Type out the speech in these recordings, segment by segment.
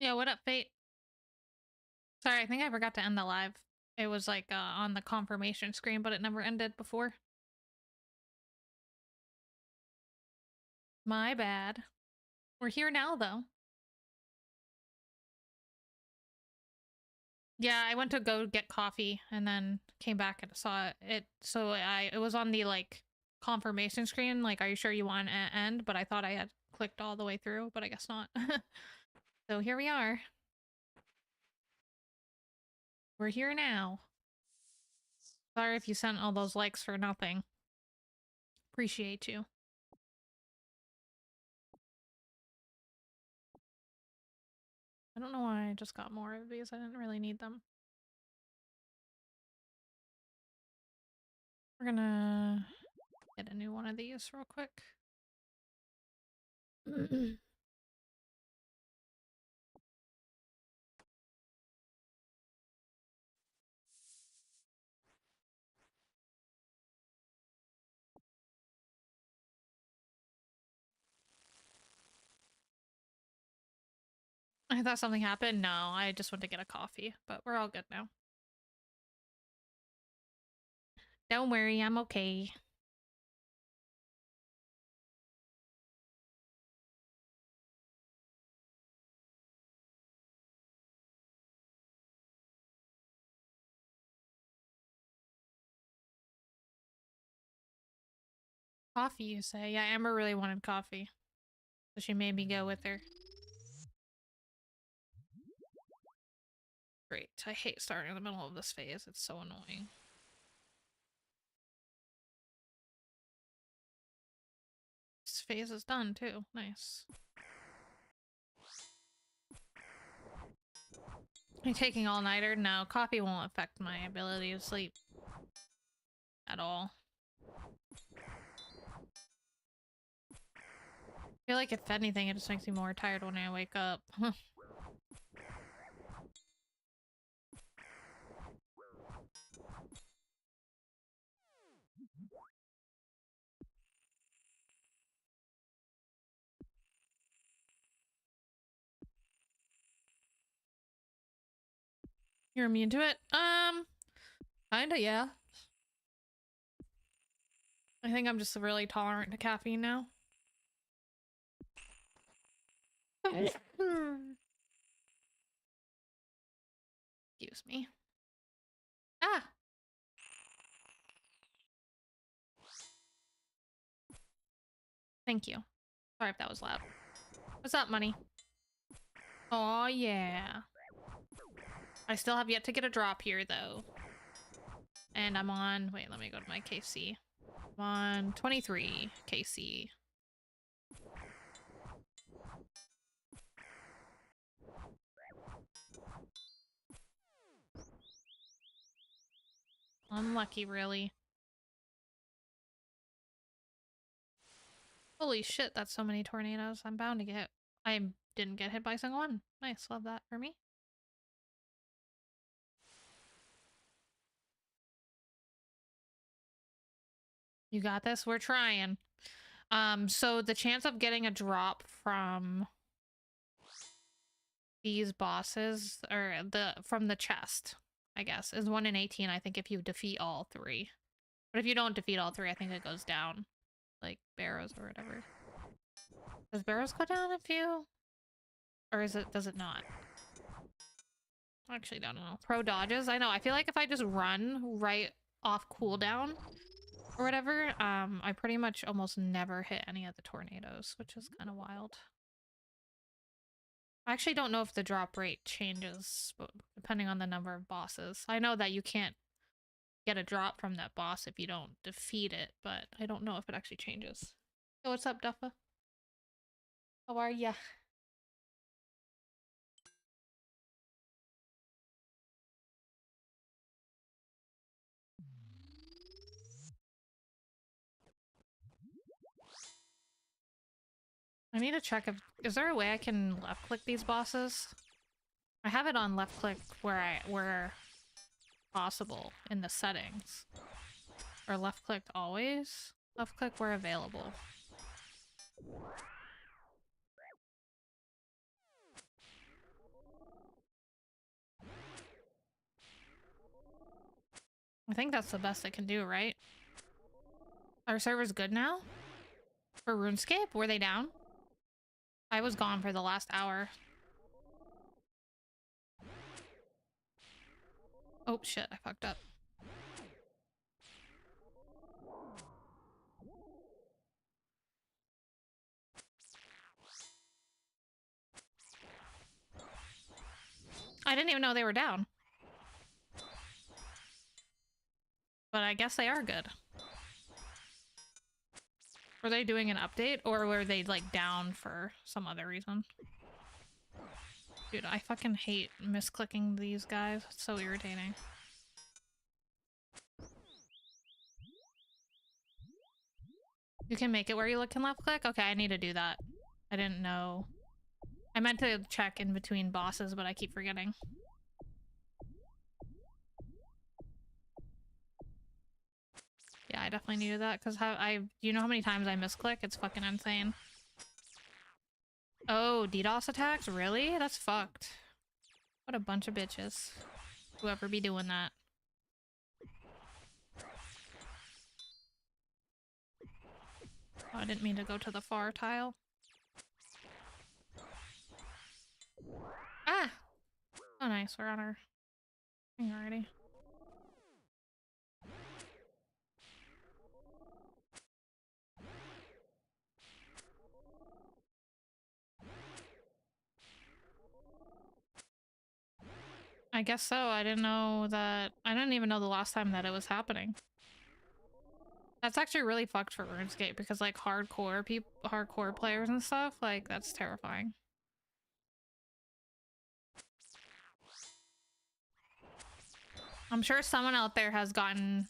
Yeah, what up, Fate? Sorry, I think I forgot to end the live. It was like on the confirmation screen, but it never ended before. My bad. We're here now, though. Yeah, I went to go get coffee and then came back and saw it. So it was on the like confirmation screen. Like, are you sure you want to end? But I thought I had clicked all the way through, but I guess not. So here we are. We're here now. Sorry if you sent all those likes for nothing. Appreciate you. I don't know why I just got more of these. I didn't really need them. We're gonna get a new one of these real quick. I thought something happened. No, I just went to get a coffee, but we're all good now. Don't worry, I'm okay. Coffee, you say? Yeah, Amber really wanted coffee, so she made me go with her. Great. I hate starting in the middle of this phase. It's so annoying. This phase is done, too. Nice. Are you taking all-nighter? No, coffee won't affect my ability to sleep at all. I feel like if anything, it just makes me more tired when I wake up. You're immune to it? Kinda, yeah. I think I'm just really tolerant to caffeine now. Excuse me. Ah! Thank you. Sorry if that was loud. What's up, money? Oh yeah. I still have yet to get a drop here, though. And I'm on... Wait, let me go to my KC. I'm on 23 KC. Unlucky, really. Holy shit, that's so many tornadoes. I'm bound to get... I didn't get hit by a single one. Nice, love that for me. You got this? We're trying. So the chance of getting a drop from these bosses, or from the chest, I guess, is 1 in 18, I think, if you defeat all 3. But if you don't defeat all 3, I think it goes down. Like Barrows or whatever. Does Barrows go down if you... Or does it not? I actually don't know. Pro dodges? I know, I feel like if I just run right off cooldown or whatever, I pretty much almost never hit any of the tornadoes, which is kind of wild. I actually don't know if the drop rate changes depending on the number of bosses. I know that you can't get a drop from that boss if you don't defeat it, but I don't know if it actually changes. So what's up, Duffa? How are ya? I need to check if... Is there a way I can left-click these bosses? I have it on left-click where possible in the settings. Or left-click always? Left-click where available. I think that's the best they can do, right? Our server's good now? For RuneScape? Were they down? I was gone for the last hour. Oh shit, I fucked up. I didn't even know they were down. But I guess they are good. Were they doing an update or were they like down for some other reason? Dude, I fucking hate misclicking these guys. It's so irritating. You can make it where you can left click? Okay, I need to do that. I didn't know. I meant to check in between bosses, but I keep forgetting. Yeah, I definitely needed that because you know how many times I misclick? It's fucking insane. Oh, DDoS attacks? Really? That's fucked. What a bunch of bitches. Whoever be doing that. Oh, I didn't mean to go to the far tile. Ah! Oh, nice. We're on our thing already. I guess so. I didn't know that. I didn't even know the last time that it was happening. That's actually really fucked for RuneScape because like hardcore players and stuff, like that's terrifying. I'm sure someone out there has gotten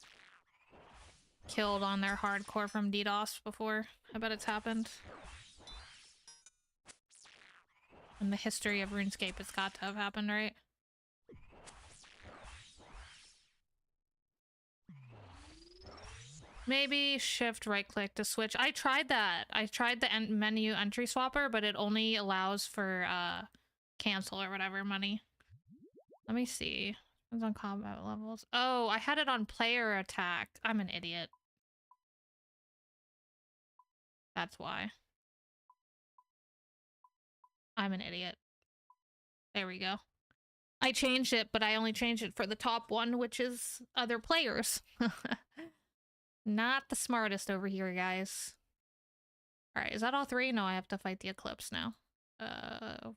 killed on their hardcore from DDoS before. I bet it's happened. In the history of RuneScape, it's got to have happened, right? Maybe shift right click to switch. I tried that. I tried the menu entry swapper, but it only allows for cancel or whatever money. Let me see. It's on combat levels. Oh, I had it on player attack. I'm an idiot. That's why. I'm an idiot. There we go. I changed it, but I only changed it for the top one, which is other players. Not the smartest over here, guys. Alright, is that all three? No, I have to fight the Eclipse now.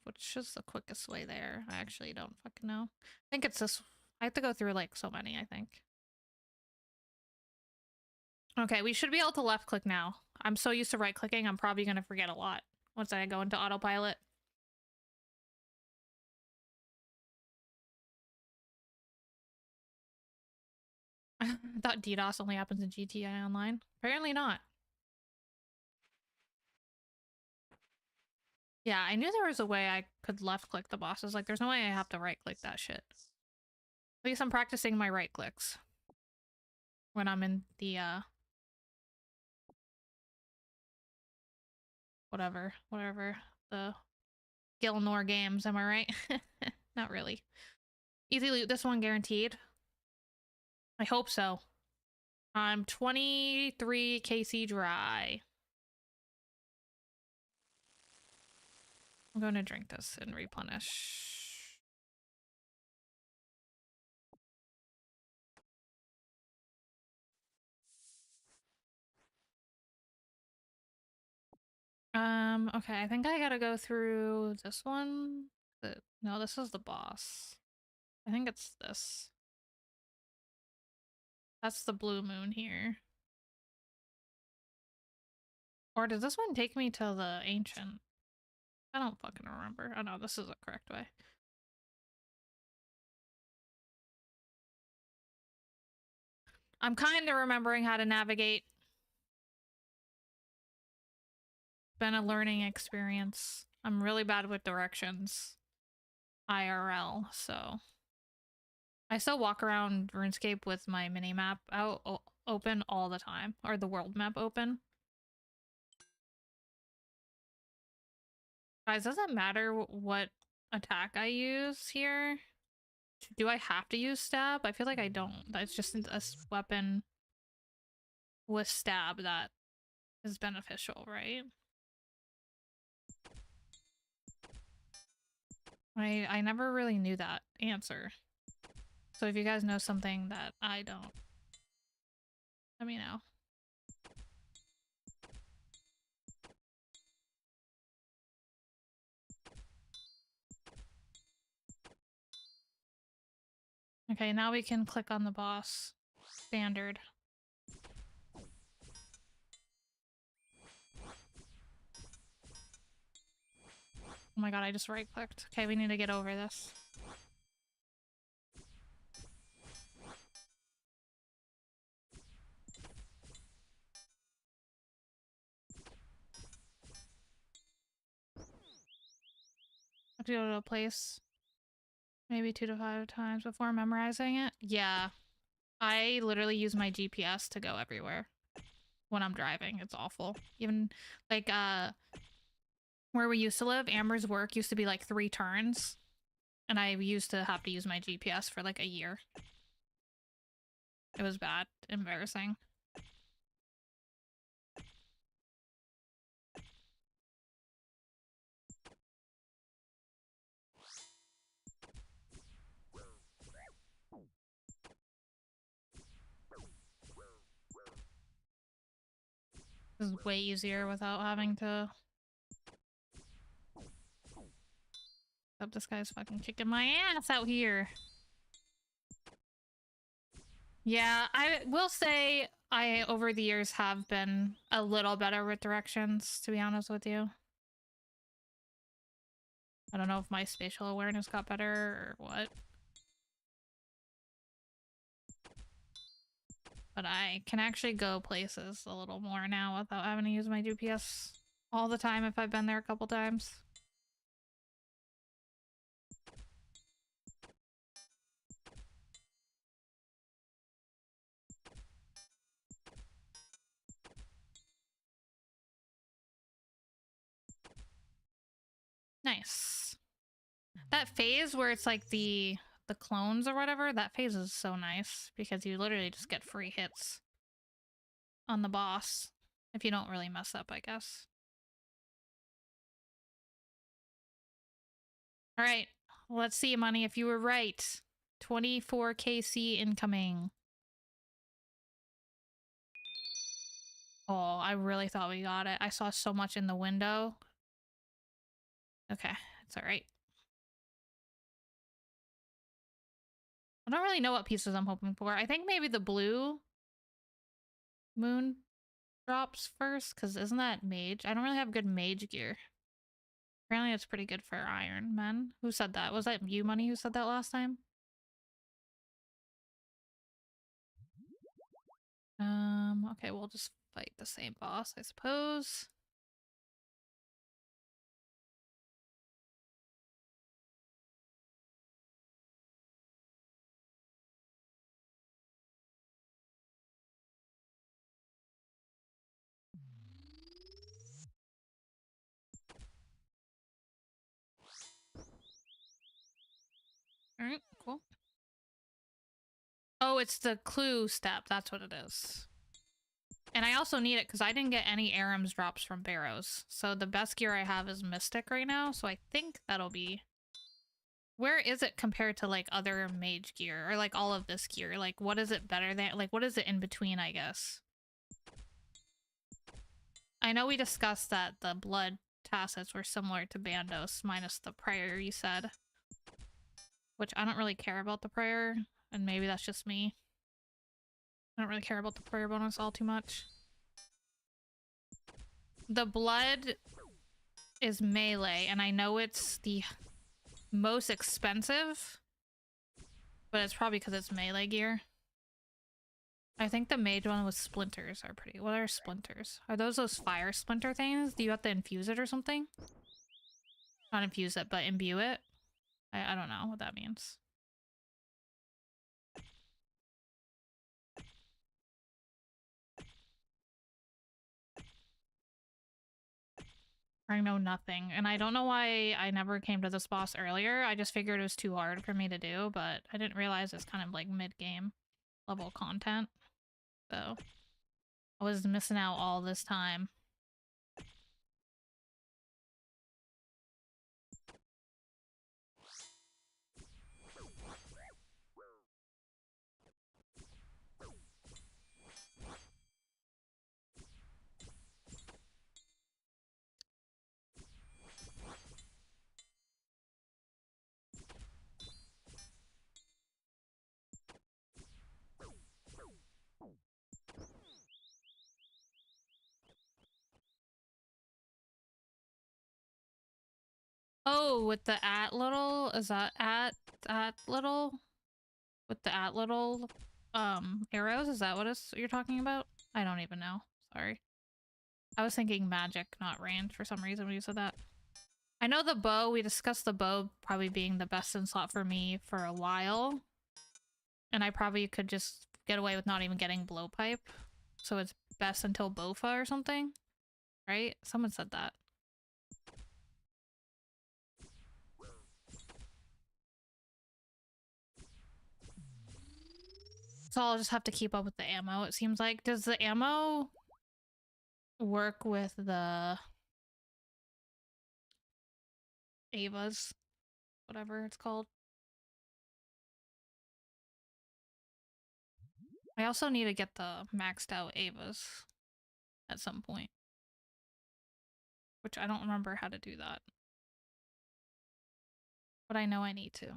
Which is the quickest way there? I actually don't fucking know. I think it's this. I have to go through, like, so many, I think. Okay, we should be able to left-click now. I'm so used to right-clicking, I'm probably gonna forget a lot once I go into autopilot. I thought DDoS only happens in GTA Online. Apparently not. Yeah, I knew there was a way I could left-click the bosses. Like, there's no way I have to right-click that shit. At least I'm practicing my right-clicks when I'm in the, whatever, the Gilnor games, am I right? Not really. Easy loot, this one guaranteed. I hope so. I'm 23 KC dry. I'm going to drink this and replenish. Okay, I think I gotta go through this one. No, this is the boss. I think it's this. That's the blue moon here. Or does this one take me to the ancient? I don't fucking remember. Oh no, this is the correct way. I'm kind of remembering how to navigate. Been a learning experience. I'm really bad with directions. IRL, so. I still walk around RuneScape with my mini-map out open all the time. Or the world map open. Guys, doesn't matter what attack I use here. Do I have to use stab? I feel like I don't. It's just a weapon with stab that is beneficial, right? I never really knew that answer. So if you guys know something that I don't, let me know. Okay, now we can click on the boss. Standard. Oh my god, I just right-clicked. Okay, we need to get over this. Have to go to a place maybe 2 to 5 times before memorizing it. Yeah. I literally use my GPS to go everywhere when I'm driving. It's awful. Even like where we used to live, Amber's work used to be like 3 turns. And I used to have to use my GPS for like a year. It was bad. Embarrassing. This is way easier without having to... Except this guy's fucking kicking my ass out here. Yeah, I will say I, over the years, have been a little better with directions, to be honest with you. I don't know if my spatial awareness got better or what. But I can actually go places a little more now without having to use my GPS all the time if I've been there a couple times. Nice. That phase where it's like the clones or whatever, that phase is so nice because you literally just get free hits on the boss if you don't really mess up, I guess. All right, let's see, Money, if you were right. 24 KC incoming. Oh, I really thought we got it. I saw so much in the window. Okay, it's all right. I don't really know what pieces I'm hoping for. I think maybe the blue moon drops first, because isn't that mage? I don't really have good mage gear. Apparently it's pretty good for Iron Men. Who said that? Was that you, Money, who said that last time? Okay, we'll just fight the same boss, I suppose. Alright, cool. Oh, it's the clue step. That's what it is. And I also need it because I didn't get any Aram's drops from Barrows. So the best gear I have is Mystic right now. So I think that'll be... Where is it compared to, like, other mage gear? Or, like, all of this gear? Like, what is it better than? Like, what is it in between, I guess? I know we discussed that the blood tacits were similar to Bandos, minus the prayer you said. Which I don't really care about the prayer, and maybe that's just me. I don't really care about the prayer bonus all too much. The blood is melee, and I know it's the most expensive, but it's probably because it's melee gear. I think the mage one with splinters are pretty... What are splinters? Are those fire splinter things? Do you have to infuse it or something? Not infuse it, but imbue it? I don't know what that means. I know nothing. And I don't know why I never came to this boss earlier. I just figured it was too hard for me to do, but I didn't realize it's kind of like mid-game level content. So I was missing out all this time. Oh, with the at little, is that at little? With the at little arrows? Is that what you're talking about? I don't even know. Sorry. I was thinking magic, not range for some reason when you said that. I know the bow, we discussed the bow probably being the best in slot for me for a while. And I probably could just get away with not even getting blowpipe. So it's best until Bofa or something. Right? Someone said that. So I'll just have to keep up with the ammo, it seems like. Does the ammo work with the Avas? Whatever it's called. I also need to get the maxed out Avas at some point. Which I don't remember how to do that. But I know I need to.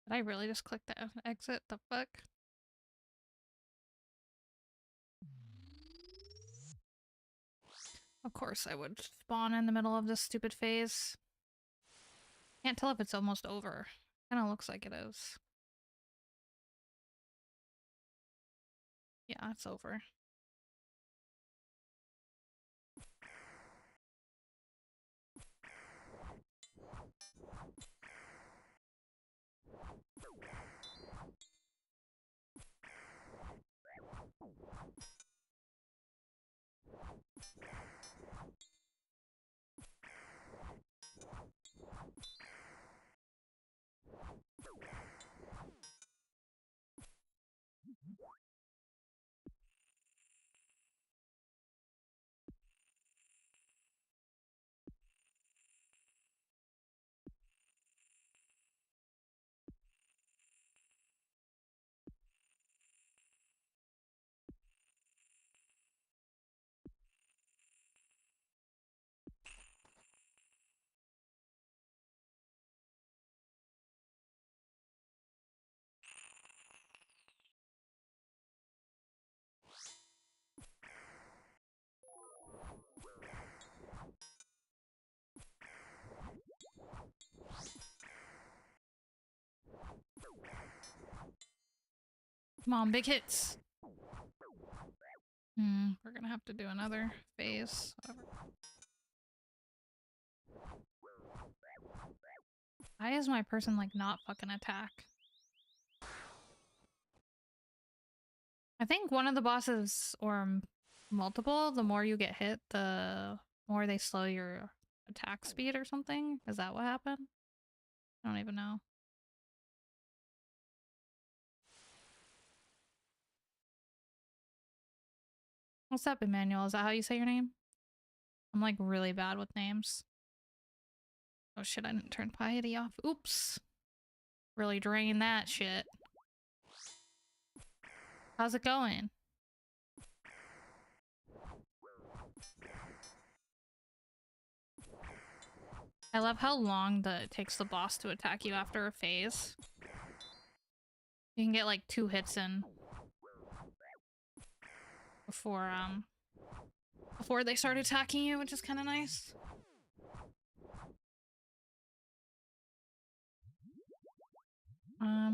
Did I really just click the exit? The fuck? Of course I would spawn in the middle of this stupid phase. Can't tell if it's almost over. Kinda looks like it is. Yeah, it's over. Come on, big hits! We're gonna have to do another phase. Whatever. Why is my person, like, not fucking attack? I think one of the bosses, or multiple, the more you get hit, the more they slow your attack speed or something. Is that what happened? I don't even know. What's up, Emmanuel? Is that how you say your name? I'm like really bad with names. Oh shit, I didn't turn piety off. Oops. Really drain that shit. How's it going? I love how long it takes the boss to attack you after a phase. You can get like 2 hits in before they start attacking you, which is kind of nice.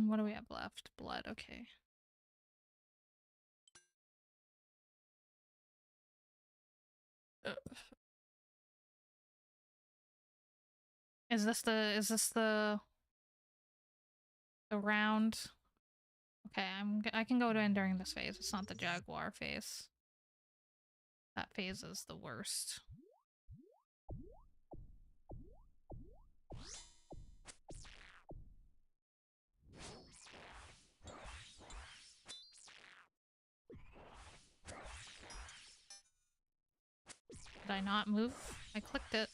What do we have left? Blood, okay. Ugh. Is this the The round. Okay, I can go in during this phase. It's not the Jaguar phase. That phase is the worst. Did I not move? I clicked it.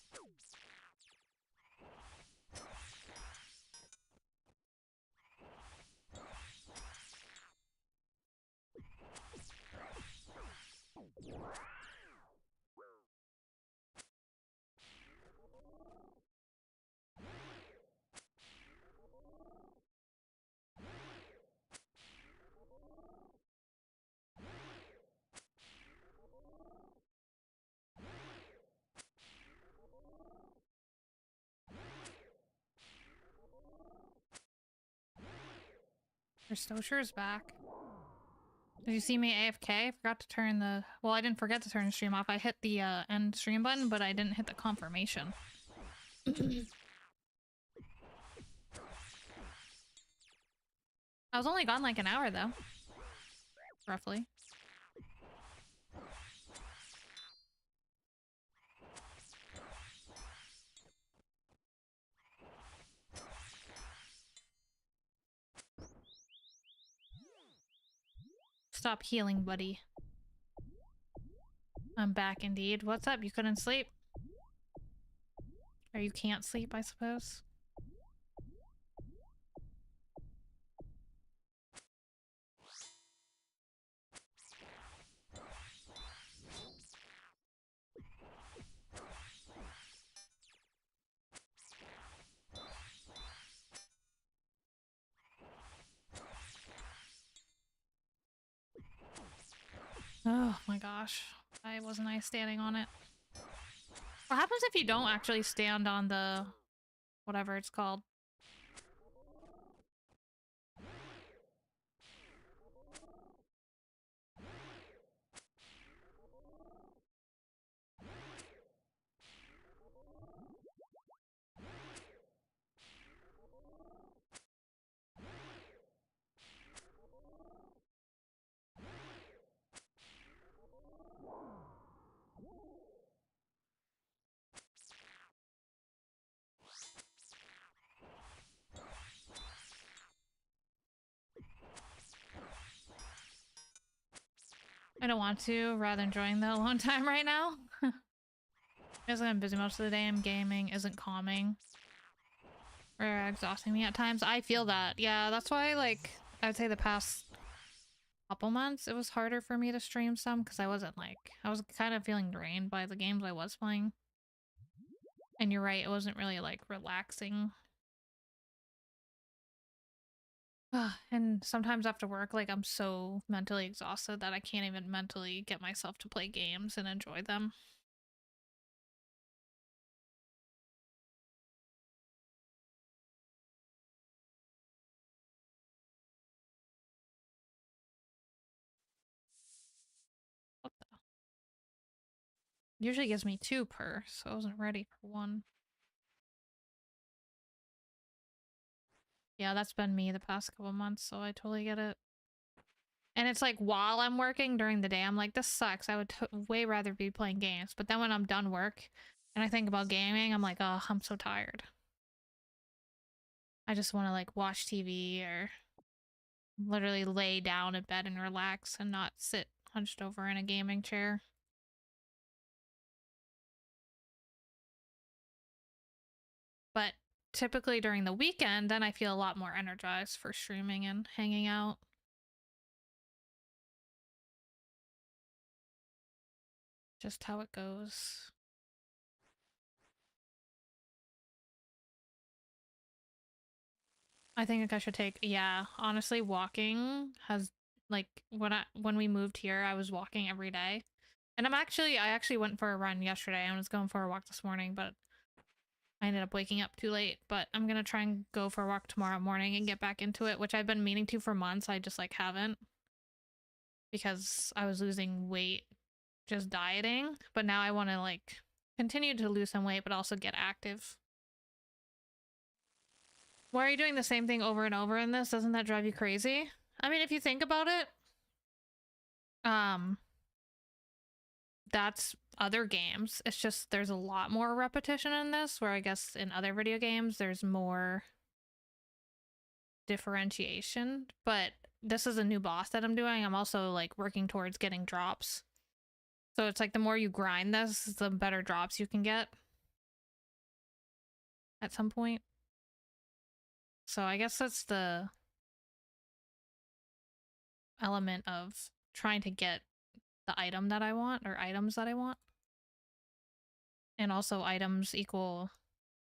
Your Stocher's back. Did you see me AFK? I forgot to turn the... Well, I didn't forget to turn the stream off. I hit the end stream button, but I didn't hit the confirmation. I was only gone like an hour, though. Roughly. Stop healing, buddy. I'm back indeed. What's up? You couldn't sleep? Or you can't sleep, I suppose? Oh my gosh. Why wasn't I standing on it? What happens if you don't actually stand on the... whatever it's called? I don't want to, rather enjoying the alone time right now. Because I'm busy most of the day and gaming isn't calming. Or exhausting me at times. I feel that. Yeah, that's why, like, I'd say the past couple months, it was harder for me to stream some, because I wasn't, like... I was kind of feeling drained by the games I was playing. And you're right, it wasn't really, like, relaxing. And sometimes after work, like, I'm so mentally exhausted that I can't even mentally get myself to play games and enjoy them. What the? Usually gives me 2 per, so I wasn't ready for 1. Yeah, that's been me the past couple months, so I totally get it. And it's like, while I'm working during the day, I'm like, this sucks. I would way rather be playing games. But then when I'm done work and I think about gaming, I'm like, oh, I'm so tired. I just want to, like, watch TV or literally lay down in bed and relax and not sit hunched over in a gaming chair. But typically during the weekend, then I feel a lot more energized for streaming and hanging out. Just how it goes. I think I should take... Yeah, honestly, walking has... Like, when we moved here, I was walking every day. And I actually went for a run yesterday. I was going for a walk this morning, but I ended up waking up too late. But I'm gonna try and go for a walk tomorrow morning and get back into it, which I've been meaning to for months. I just, like, haven't. Because I was losing weight just dieting. But now I want to, like, continue to lose some weight, but also get active. Why are you doing the same thing over and over in this? Doesn't that drive you crazy? I mean, if you think about it, that's other games. It's just there's a lot more repetition in this, where I guess in other video games there's more differentiation. But this is a new boss that I'm doing. I'm also like working towards getting drops. So it's like the more you grind this, the better drops you can get at some point. So I guess that's the element of trying to get the item that I want, or items that I want. And also items equal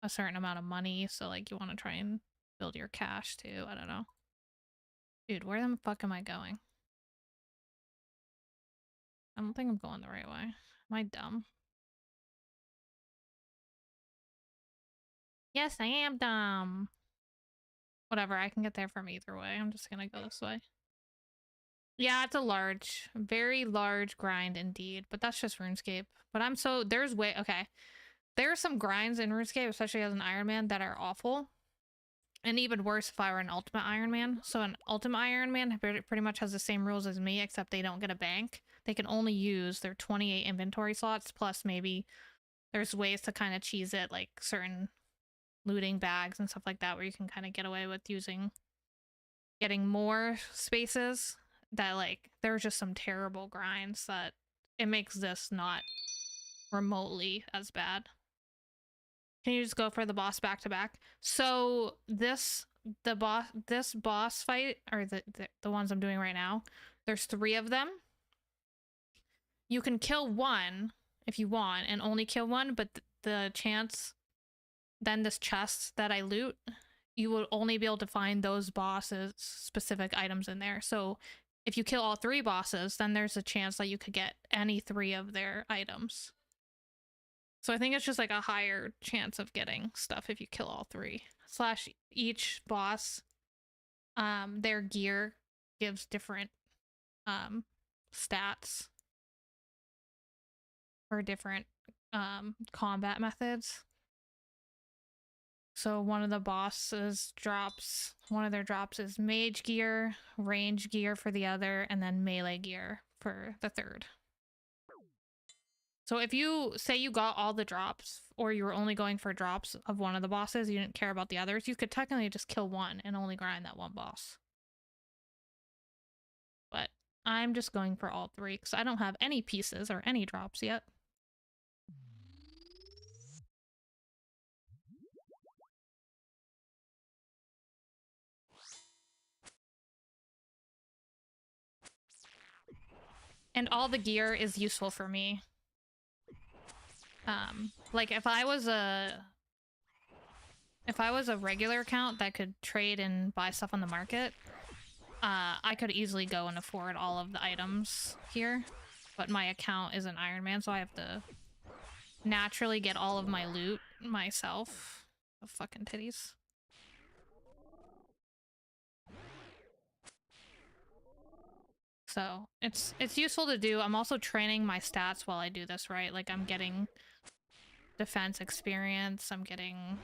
a certain amount of money, so like you want to try and build your cash too. I don't know. Dude, where the fuck am I going? I don't think I'm going the right way. Am I dumb? Yes, I am dumb. Whatever, I can get there from either way. I'm just gonna go this way. Yeah, it's a large, very large grind indeed, but that's just RuneScape. But I'm so, there's way, okay. There are some grinds in RuneScape, especially as an Iron Man, that are awful. And even worse if I were an Ultimate Iron Man. So an Ultimate Iron Man pretty much has the same rules as me, except they don't get a bank. They can only use their 28 inventory slots, plus maybe there's ways to kind of cheese it, like certain looting bags and stuff like that, where you can kind of get away with getting more spaces. That, like, there are just some terrible grinds that it makes this not remotely as bad. Can you just go for the boss back to back? So this boss fight, or the ones I'm doing right now, there's 3 of them. You can kill one if you want and only kill one, but the chance, then this chest that I loot, you will only be able to find those bosses' specific items in there. So if you kill all 3 bosses, then there's a chance that you could get any 3 of their items. So I think it's just like a higher chance of getting stuff if you kill all 3. Slash each boss, their gear gives different stats for different combat methods. So one of the bosses drops, one of their drops is mage gear, range gear for the other, and then melee gear for the third. So if you say you got all the drops, or you were only going for drops of one of the bosses, you didn't care about the others, you could technically just kill one and only grind that one boss. But I'm just going for all 3 because I don't have any pieces or any drops yet. And all the gear is useful for me. Like if I was a regular account that could trade and buy stuff on the market, I could easily go and afford all of the items here. But my account is an Iron Man, so I have to naturally get all of my loot myself. Oh, fucking titties. So it's useful to do. I'm also training my stats while I do this, right? Like I'm getting defense experience, I'm getting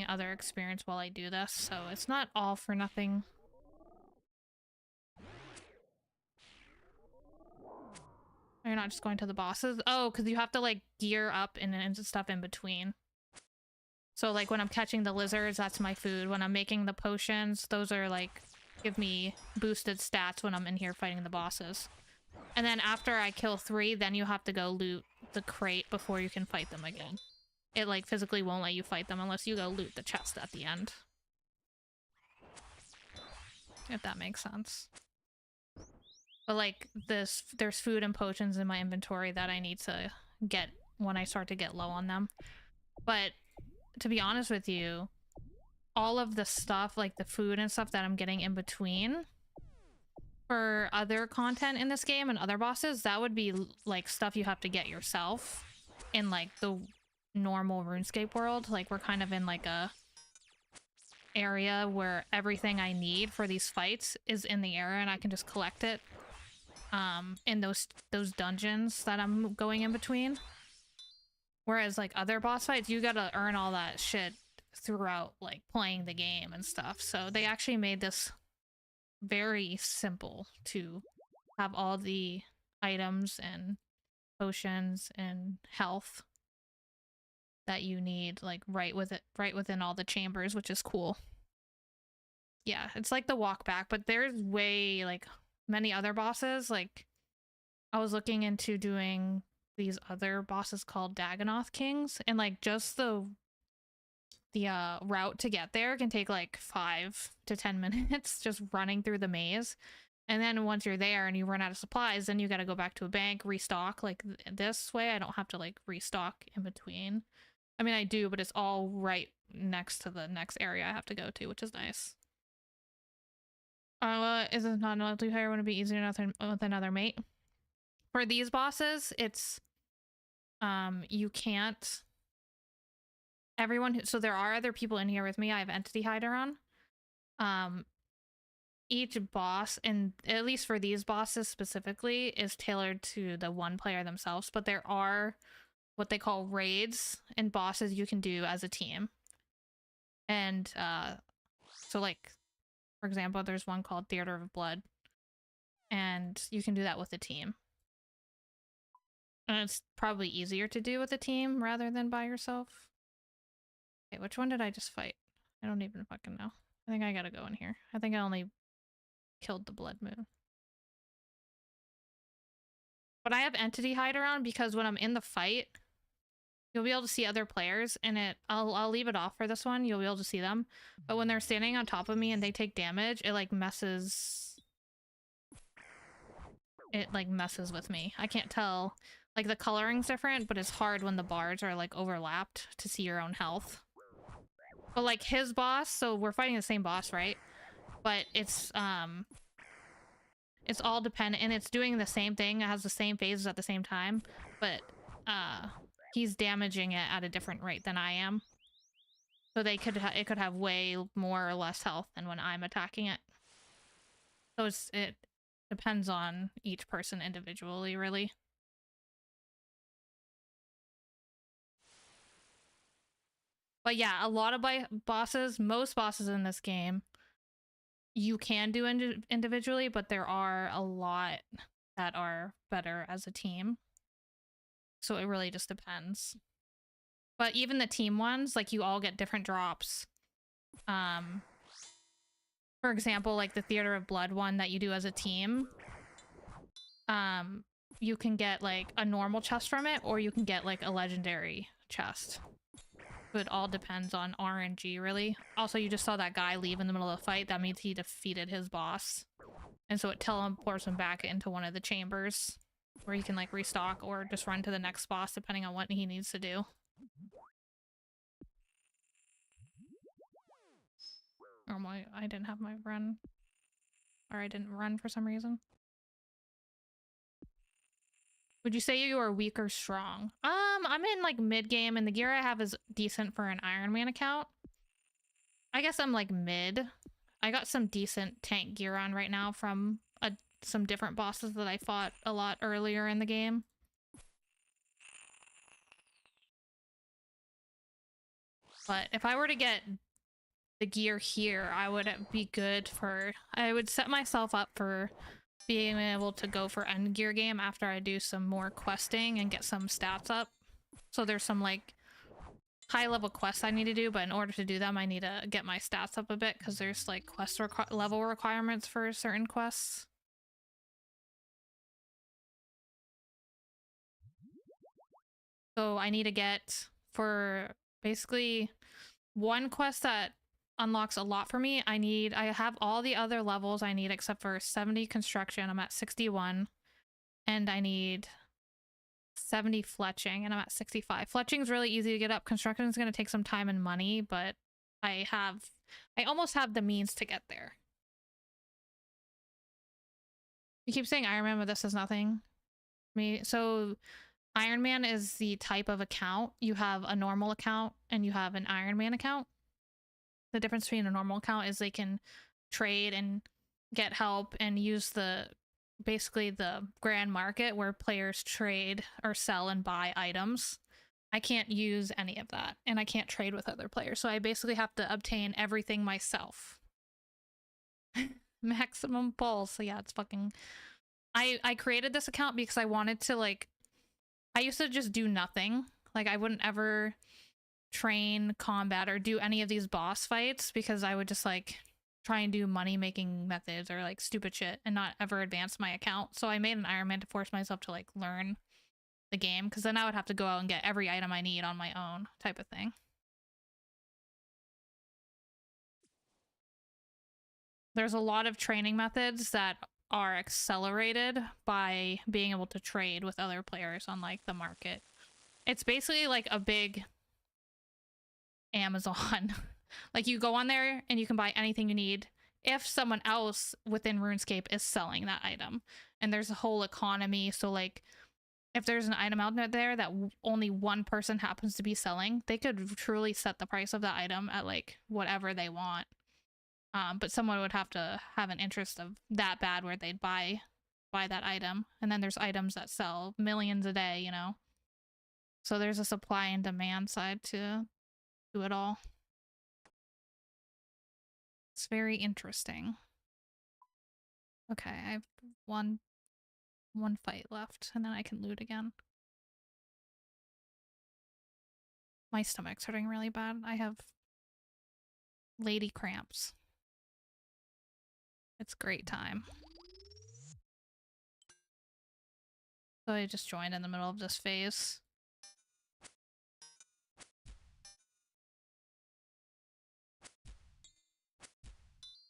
other experience while I do this, so it's not all for nothing. You're not just going to the bosses? Oh, because you have to like gear up and stuff in between. So like when I'm catching the lizards, that's my food. When I'm making the potions, those are like give me boosted stats when I'm in here fighting the bosses. And then after I kill 3, then you have to go loot the crate before you can fight them again. It like physically won't let you fight them unless you go loot the chest at the end. If that makes sense. But like there's food and potions in my inventory that I need to get when I start to get low on them. But to be honest with you, all of the stuff, like the food and stuff that I'm getting in between for other content in this game and other bosses, that would be like stuff you have to get yourself in like the normal RuneScape world. Like we're kind of in like a area where everything I need for these fights is in the area and I can just collect it in those dungeons that I'm going in between. Whereas like other boss fights, you gotta earn all that shit throughout like playing the game and stuff. So they actually made this very simple to have all the items and potions and health that you need like right within all the chambers, which is cool. Yeah, it's like the walk back, but there's way like many other bosses. Like I was looking into doing these other bosses called Dagonoth Kings, and like just the route to get there can take like 5 to 10 minutes just running through the maze. And then once you're there and you run out of supplies, then you got to go back to a bank, restock. Like this way I don't have to like restock in between. I mean, I do, but it's all right next to the next area I have to go to, which is nice. Is it not a multiplayer? Would it be easier with another mate? For these bosses, it's you can't. So there are other people in here with me. I have Entity Hider on. Each boss, and at least for these bosses specifically, is tailored to the one player themselves, but there are what they call raids and bosses you can do as a team. And so like, for example, there's one called Theater of Blood, and you can do that with a team. And it's probably easier to do with a team rather than by yourself. Okay, which one did I just fight? I don't even fucking know. I think I gotta go in here. I think I only killed the Blood Moon. But I have Entity Hider on because when I'm in the fight, you'll be able to see other players, and I'll leave it off for this one. You'll be able to see them. But when they're standing on top of me and they take damage, it like messes with me. I can't tell. Like the coloring's different, but it's hard when the bars are like overlapped to see your own health. But like his boss, so we're fighting the same boss, right? But it's all dependent, and it's doing the same thing. It has the same phases at the same time, but he's damaging it at a different rate than I am. So it could have way more or less health than when I'm attacking it. So it depends on each person individually, really. But yeah, a lot of most bosses in this game, you can do individually, but there are a lot that are better as a team. So it really just depends. But even the team ones, like you all get different drops. For example, like the Theater of Blood one that you do as a team, you can get like a normal chest from it, or you can get like a legendary chest. So it all depends on RNG, really. Also, you just saw that guy leave in the middle of the fight. That means he defeated his boss. And so it teleports him back into one of the chambers where he can like restock or just run to the next boss depending on what he needs to do. Or I didn't have my run. Or I didn't run for some reason. Would you say you are weak or strong? I'm in like mid game, and the gear I have is decent for an Iron Man account. I guess I'm like mid. I got some decent tank gear on right now from some different bosses that I fought a lot earlier in the game. But if I were to get the gear here, I would be good for... I would set myself up for being able to go for end gear game after I do some more questing and get some stats up. So there's some like high level quests I need to do, but in order to do them I need to get my stats up a bit because there's like quest level requirements for certain quests. So I need to get, for basically one quest that unlocks a lot for me, I have all the other levels I need except for 70 construction. I'm at 61, and I need 70 fletching, and I'm at 65. Fletching's really easy to get up. Construction is going to take some time and money, but I almost have the means to get there. You keep saying Iron Man, but this is nothing. So Iron Man is the type of account. You have a normal account and you have an Iron Man account. The difference between a normal account is they can trade and get help and use basically the grand market where players trade or sell and buy items. I can't use any of that, and I can't trade with other players. So I basically have to obtain everything myself. Maximum pulse. So yeah, it's fucking... I created this account because I wanted to, like... I used to just do nothing. Like, I wouldn't ever train, combat, or do any of these boss fights because I would just, like, try and do money-making methods or, like, stupid shit and not ever advance my account. So I made an Iron Man to force myself to, like, learn the game, because then I would have to go out and get every item I need on my own type of thing. There's a lot of training methods that are accelerated by being able to trade with other players on, like, the market. It's basically like a big Amazon. Like, you go on there and you can buy anything you need if someone else within RuneScape is selling that item. And there's a whole economy, so, like, if there's an item out there that only one person happens to be selling, they could truly set the price of that item at, like, whatever they want. But someone would have to have an interest of that bad where they'd buy that item. And then there's items that sell millions a day, you know? So there's a supply and demand side to it all. It's very interesting. Okay, I have one fight left, and then I can loot again. My stomach's hurting really bad. I have lady cramps. It's great time. So I just joined in the middle of this phase.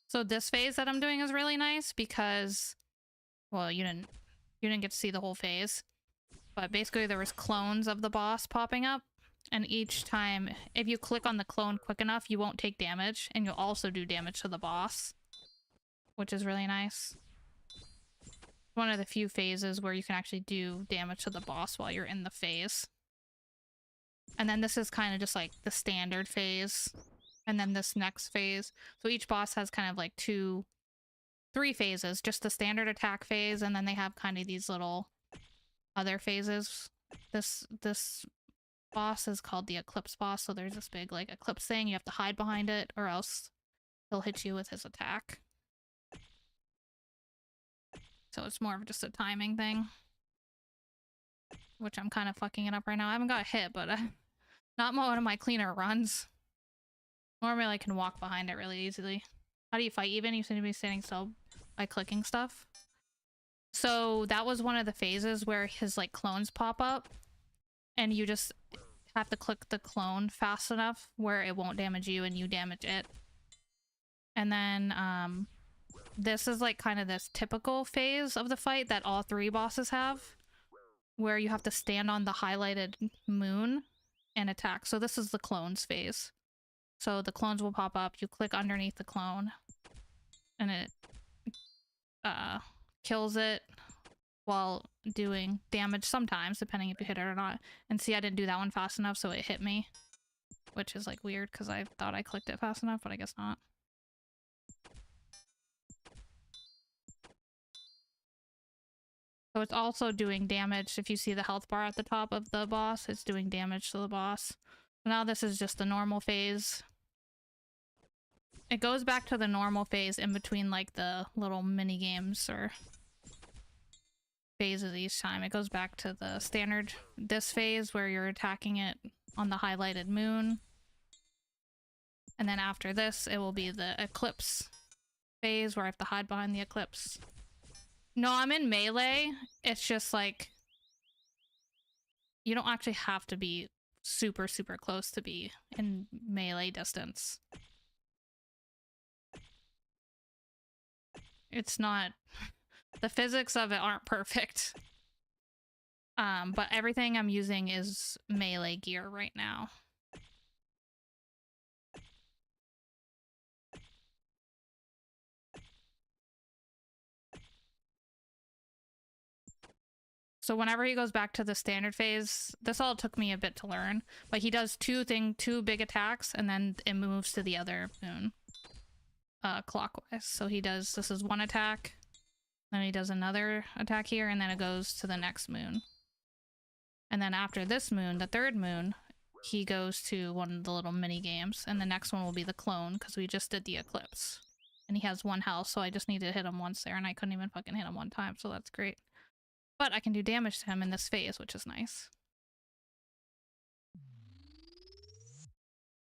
So this phase that I'm doing is really nice because, well, you didn't get to see the whole phase, but basically there was clones of the boss popping up, and each time, if you click on the clone quick enough, you won't take damage, and you'll also do damage to the boss, which is really nice. One of the few phases where you can actually do damage to the boss while you're in the phase. And then this is kind of just like the standard phase, and then this next phase. So each boss has kind of like three phases, just the standard attack phase, and then they have kind of these little other phases. This boss is called the Eclipse boss, so there's this big, like, eclipse thing. You have to hide behind it, or else he'll hit you with his attack. So it's more of just a timing thing, which I'm kind of fucking it up right now. I haven't got hit, but not one of my cleaner runs. Normally I can walk behind it really easily. How do you fight even? You seem to be standing still by clicking stuff. So that was one of the phases where his, like, clones pop up, and you just have to click the clone fast enough where it won't damage you and you damage it. And then this is, like, kind of this typical phase of the fight that all three bosses have, where you have to stand on the highlighted moon and attack. So this is the clones phase. So the clones will pop up, you click underneath the clone, and it kills it while doing damage sometimes, depending if you hit it or not. And see, I didn't do that one fast enough, so it hit me, which is, like, weird because I thought I clicked it fast enough, but I guess not. So it's also doing damage. If you see the health bar at the top of the boss, it's doing damage to the boss. So now this is just the normal phase. It goes back to the normal phase in between, like, the little mini games or phases each time. It goes back to the standard, this phase where you're attacking it on the highlighted moon. And then after this, it will be the eclipse phase where I have to hide behind the eclipse. No, I'm in melee. It's just, like, you don't actually have to be super, super close to be in melee distance. It's not... The physics of it aren't perfect. But everything I'm using is melee gear right now. So whenever he goes back to the standard phase, this all took me a bit to learn, but he does two big attacks, and then it moves to the other moon, clockwise. So he does, this is one attack, then he does another attack here, and then it goes to the next moon. And then after this moon, the third moon, he goes to one of the little mini games, and the next one will be the clone because we just did the eclipse. And he has 1 health, so I just need to hit him once there, and I couldn't even fucking hit him 1 time, so that's great. But I can do damage to him in this phase, which is nice.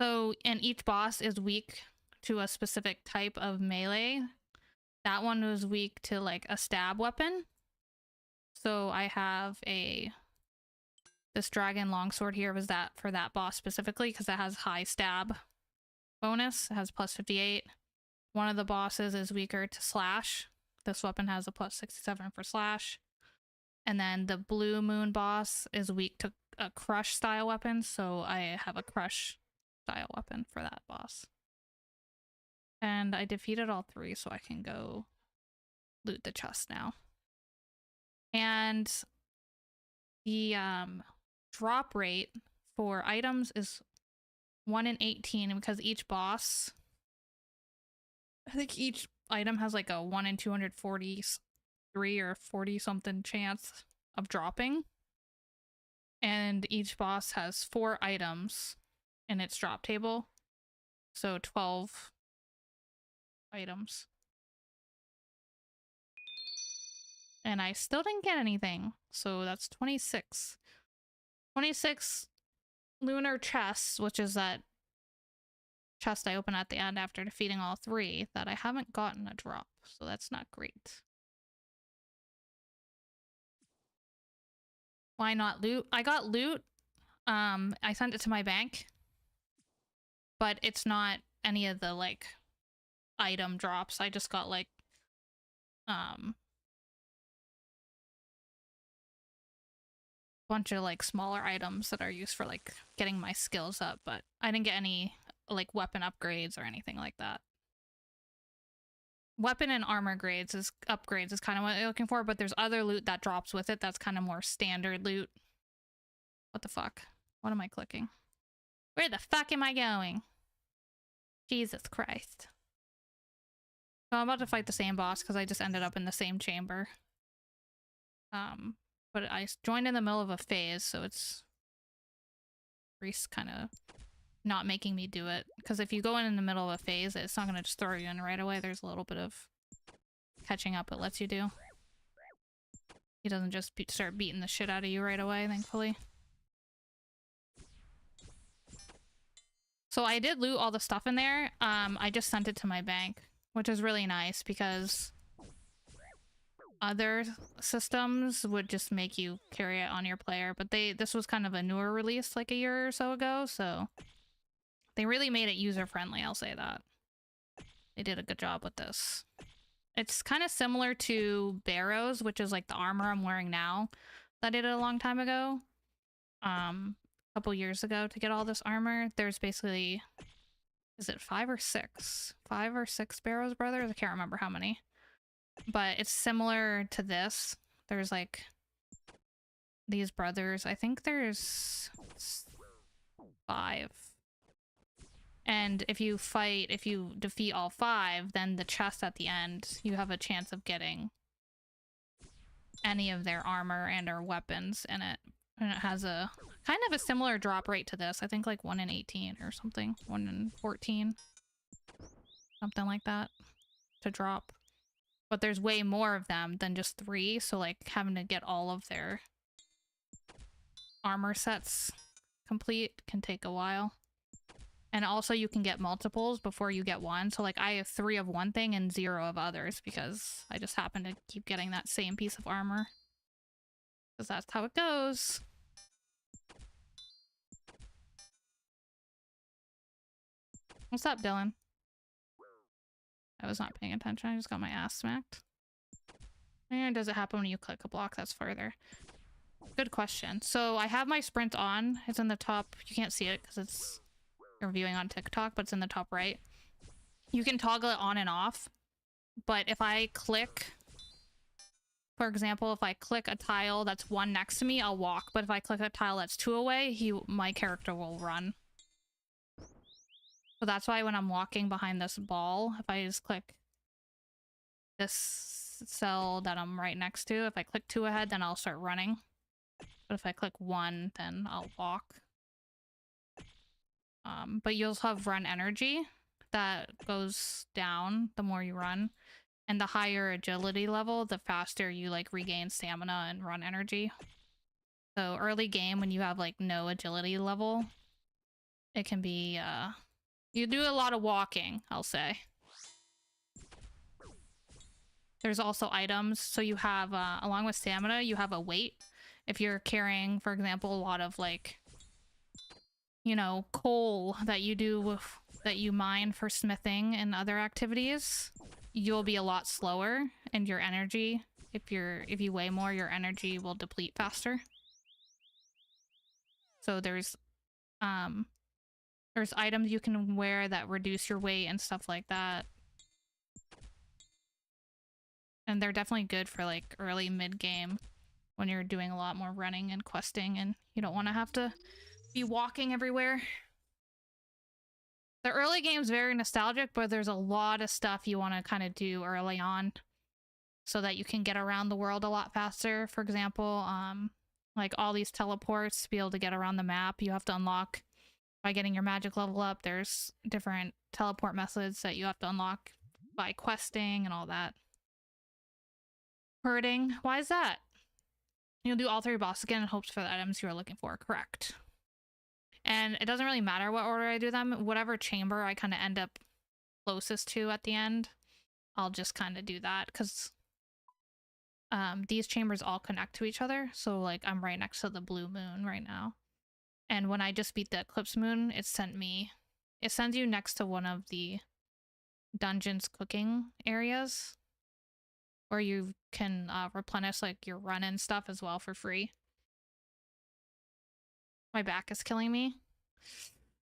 So, and each boss is weak to a specific type of melee. That one was weak to like a stab weapon. So I have this dragon longsword here was that for that boss specifically because it has high stab bonus. It has plus 58. One of the bosses is weaker to slash. This weapon has a plus 67 for slash. And then the blue moon boss is weak to a crush style weapon. So I have a crush style weapon for that boss. And I defeated all 3, so I can go loot the chest now. And the drop rate for items is 1 in 18 because each boss, I think each item has like a 1 in 243 or 40 something chance of dropping. And each boss has 4 items in its drop table. So 12 items. And I still didn't get anything. So that's 26. 26 lunar chests, which is that chest I open at the end after defeating all 3 that I haven't gotten a drop. So that's not great. Why not loot? I got loot. I sent it to my bank. But it's not any of the like item drops. I just got like bunch of like smaller items that are used for like getting my skills up, but I didn't get any like weapon upgrades or anything like that. Weapon and armor upgrades is kind of what you're looking for, but there's other loot that drops with it that's kind of more standard loot. What the fuck? What am I clicking? Where the fuck am I going? Jesus Christ. So I'm about to fight the same boss because I just ended up in the same chamber. But I joined in the middle of a phase, so it's kind of not making me do it. Because if you go in the middle of a phase, it's not going to just throw you in right away. There's a little bit of catching up it lets you do. He doesn't just start beating the shit out of you right away, thankfully. So I did loot all the stuff in there. I just sent it to my bank, which is really nice because other systems would just make you carry it on your player, but this was kind of a newer release like a year or so ago, so they really made it user-friendly, I'll say that. They did a good job with this. It's kind of similar to Barrows, which is like the armor I'm wearing now that I did a long time ago. A couple years ago to get all this armor. There's basically, is it 5 or 6? 5 or 6 Barrows brothers? I can't remember how many. But it's similar to this. There's like these brothers. I think there's 5. And if you defeat all 5, then the chest at the end, you have a chance of getting any of their armor and or weapons in it. And it has a kind of a similar drop rate to this. I think like 1 in 18 or something. 1 in 14. Something like that to drop. But there's way more of them than just 3, so like having to get all of their armor sets complete can take a while. And also you can get multiples before you get one, so like I have 3 of one thing and 0 of others because I just happen to keep getting that same piece of armor. Because that's how it goes. What's up, Dylan? I was not paying attention. I just got my ass smacked. And does it happen when you click a block that's further? Good question. So I have my sprint on. It's in the top. You can't see it because it's you're viewing on TikTok, but it's in the top right. You can toggle it on and off. But if I click, for example, if I click a tile that's 1 next to me, I'll walk. But if I click a tile that's 2 away, my character will run. So that's why when I'm walking behind this ball, if I just click this cell that I'm right next to, if I click 2 ahead, then I'll start running. But if I click 1, then I'll walk. But you'll have run energy that goes down the more you run. And the higher agility level, the faster you like regain stamina and run energy. So early game, when you have like no agility level, it can be, you do a lot of walking, I'll say. There's also items. So you have, along with stamina, you have a weight. If you're carrying, for example, a lot of like, you know, coal that you do, that you mine for smithing and other activities, you'll be a lot slower, and your energy, if you weigh more, your energy will deplete faster. So there's items you can wear that reduce your weight and stuff like that. And they're definitely good for like early mid-game when you're doing a lot more running and questing and you don't want to have to be walking everywhere. The early game's very nostalgic, but there's a lot of stuff you want to kind of do early on so that you can get around the world a lot faster. For example, like all these teleports to be able to get around the map, you have to unlock by getting your magic level up. There's different teleport methods that you have to unlock by questing and all that. Hurting. Why is that? You'll do all 3 bosses again in hopes for the items you are looking for. Correct. And it doesn't really matter what order I do them. Whatever chamber I kind of end up closest to at the end, I'll just kind of do that, because these chambers all connect to each other. So like I'm right next to the blue moon right now. And when I just beat the eclipse moon, it sends you next to one of the dungeon's cooking areas where you can replenish like your run and stuff as well for free. My back is killing me.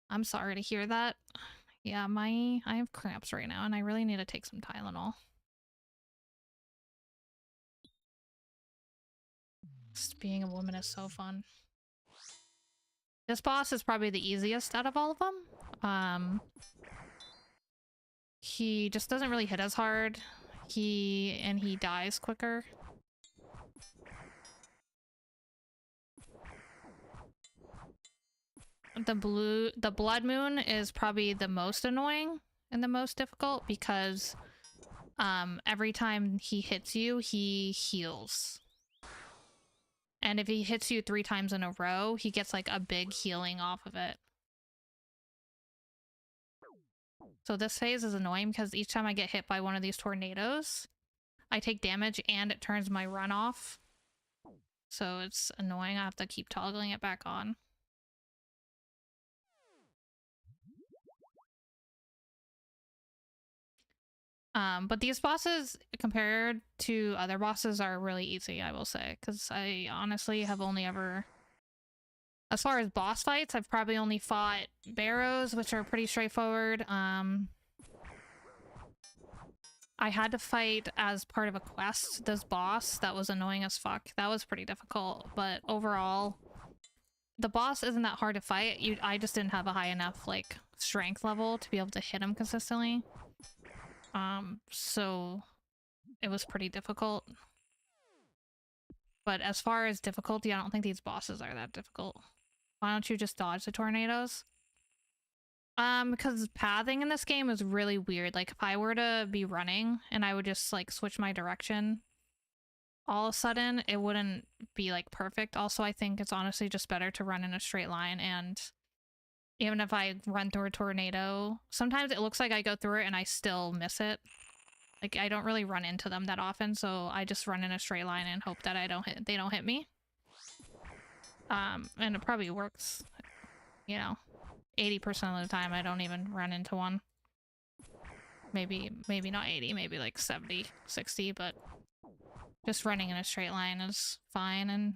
I'm sorry to hear that. Yeah, I have cramps right now and I really need to take some Tylenol. Just being a woman is so fun. This boss is probably the easiest out of all of them. He just doesn't really hit as hard. He dies quicker. The blood moon is probably the most annoying and the most difficult because every time he hits you, he heals. And if he hits you 3 times in a row, he gets like a big healing off of it. So this phase is annoying because each time I get hit by one of these tornadoes, I take damage and it turns my run off. So it's annoying. I have to keep toggling it back on. But these bosses, compared to other bosses, are really easy, I will say. Because I honestly have only ever... As far as boss fights, I've probably only fought barrows, which are pretty straightforward. I had to fight as part of a quest this boss that was annoying as fuck. That was pretty difficult, but overall, the boss isn't that hard to fight. I just didn't have a high enough like strength level to be able to hit him consistently. So it was pretty difficult. But as far as difficulty, I don't think these bosses are that difficult. Why don't you just dodge the tornadoes? Because pathing in this game is really weird. Like, if I were to be running and I would just, like, switch my direction, all of a sudden, it wouldn't be, like, perfect. Also, I think it's honestly just better to run in a straight line, and even if I run through a tornado, sometimes it looks like I go through it and I still miss it. Like, I don't really run into them that often, so I just run in a straight line and hope that they don't hit me. And it probably works, you know. 80% of the time I don't even run into one. Maybe not 80, maybe like 70, 60, but just running in a straight line is fine. And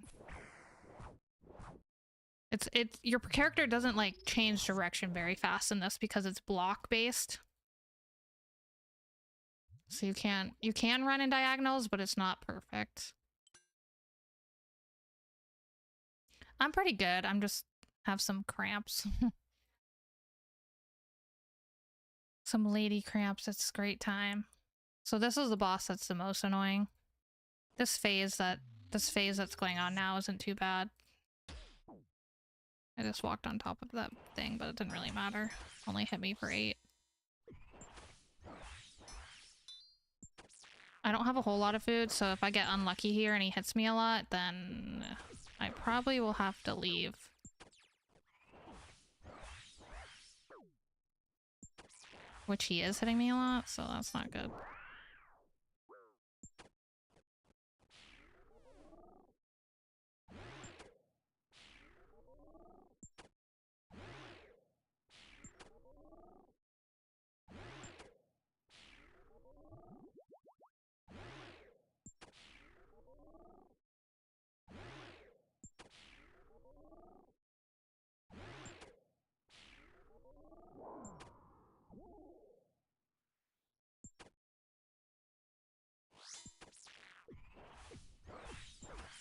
it's your character doesn't like change direction very fast in this because it's block based. So you can run in diagonals, but it's not perfect. I'm pretty good. I'm just have some cramps. Some lady cramps. It's a great time. So this is the boss that's the most annoying. This phase that this phase that's going on now isn't too bad. I just walked on top of that thing, but it didn't really matter. Only hit me for 8. I don't have a whole lot of food, so if I get unlucky here and he hits me a lot, then I probably will have to leave. Which he is hitting me a lot, so that's not good.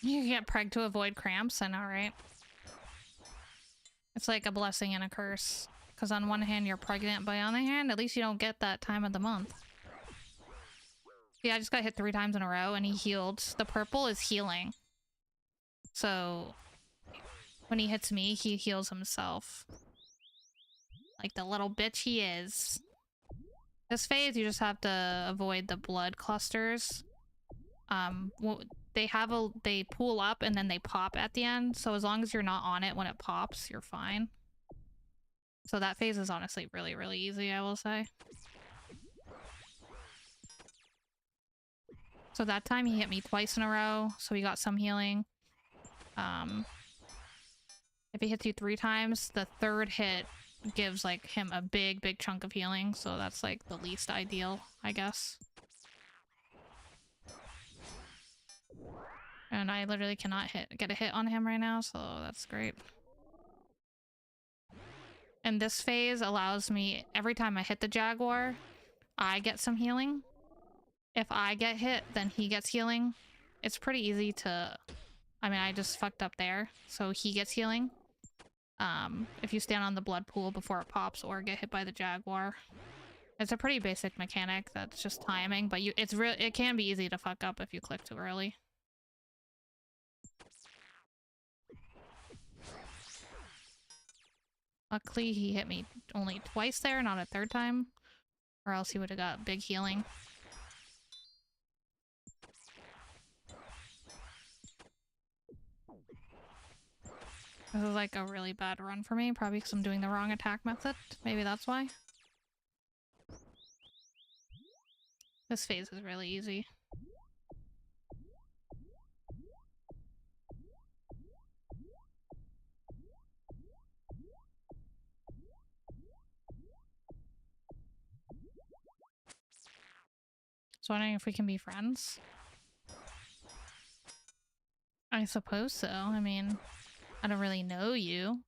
You get pregged to avoid cramps, I know, right? It's like a blessing and a curse. Because on one hand, you're pregnant, but on the other hand, at least you don't get that time of the month. Yeah, I just got hit 3 times in a row, and he healed. The purple is healing. So, when he hits me, he heals himself. Like the little bitch he is. This phase, you just have to avoid the blood clusters. They pool up and then they pop at the end, so as long as you're not on it when it pops, you're fine. So that phase is honestly really, really easy, I will say. So that time he hit me twice in a row, so he got some healing. If he hits you 3 times, the 3rd hit gives like him a big, big chunk of healing, so that's like the least ideal, I guess. And I literally cannot get a hit on him right now, so that's great. And this phase allows me, every time I hit the Jaguar, I get some healing. If I get hit, then he gets healing. It's pretty easy to... I mean, I just fucked up there, so he gets healing. If you stand on the blood pool before it pops or get hit by the Jaguar. It's a pretty basic mechanic that's just timing, but it can be easy to fuck up if you click too early. Luckily, he hit me only twice there, not a 3rd time. Or else he would have got big healing. This is like a really bad run for me, probably because I'm doing the wrong attack method. Maybe that's why. This phase is really easy. So wondering if we can be friends? I suppose so. I mean, I don't really know you.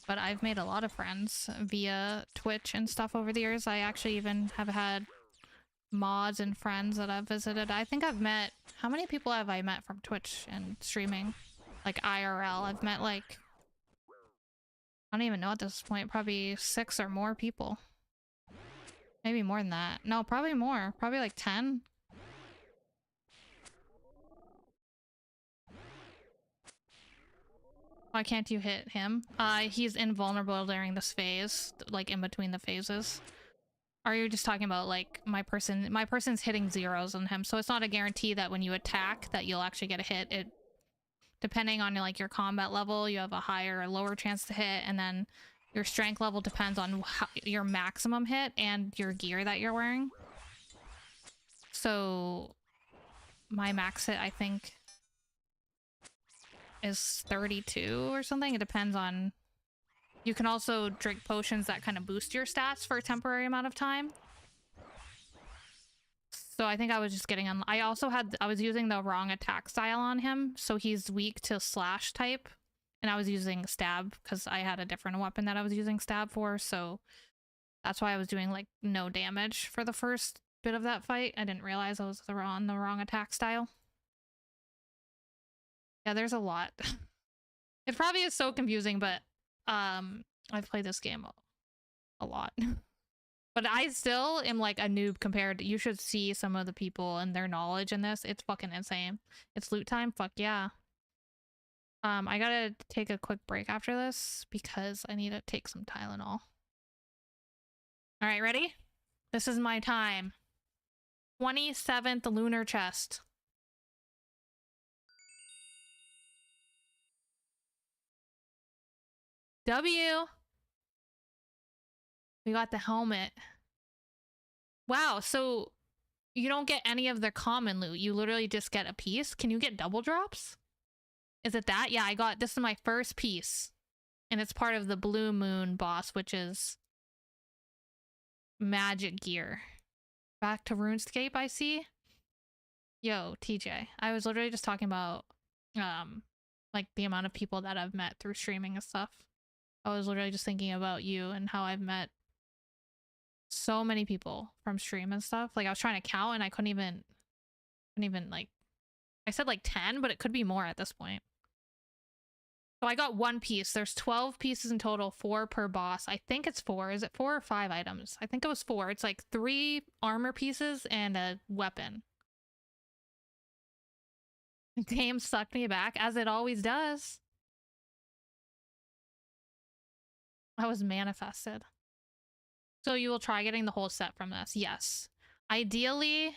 But I've made a lot of friends via Twitch and stuff over the years. I actually even have had mods and friends that I've visited. I think I've met... How many people have I met from Twitch and streaming? Like IRL. I've met like... I don't even know at this point. Probably 6 or more people. Maybe more than that. No, probably more. Probably like 10. Why can't you hit him? He's invulnerable during this phase. Like in between the phases. Are you just talking about like my person's hitting 0s on him, so it's not a guarantee that when you attack that you'll actually get a hit. Depending on like your combat level, you have a higher or lower chance to hit, and then your strength level depends on your maximum hit and your gear that you're wearing. So my max hit, I think, is 32 or something. It depends on... You can also drink potions that kind of boost your stats for a temporary amount of time. So I think I was just getting on... I was using the wrong attack style on him, so he's weak to slash type. And I was using stab because I had a different weapon that I was using stab for, so that's why I was doing like no damage for the first bit of that fight. I didn't realize I was on the wrong attack style. Yeah, there's a lot. It probably is so confusing, but I've played this game a lot. But But I still am like a noob compared to, you should see some of the people and their knowledge in this. It's fucking insane. It's loot time. Fuck yeah. I gotta take a quick break after this because I need to take some Tylenol. All right, ready? This is my time. 27th lunar chest. W. We got the helmet. Wow, so you don't get any of the common loot. You literally just get a piece. Can you get double drops? Is it that? Yeah, I got, this is my first piece. And it's part of the Blue Moon boss, which is magic gear. Back to RuneScape, I see. Yo, TJ. I was literally just talking about like the amount of people that I've met through streaming and stuff. I was literally just thinking about you and how I've met so many people from stream and stuff. Like I was trying to count and I couldn't even like, I said like 10, but it could be more at this point. So I got one piece. There's 12 pieces in total, 4 per boss. I think it's 4. Is it 4 or 5 items? I think it was 4. It's like 3 armor pieces and a weapon. The game sucked me back, as it always does. I was manifested. So you will try getting the whole set from this? Yes. Ideally,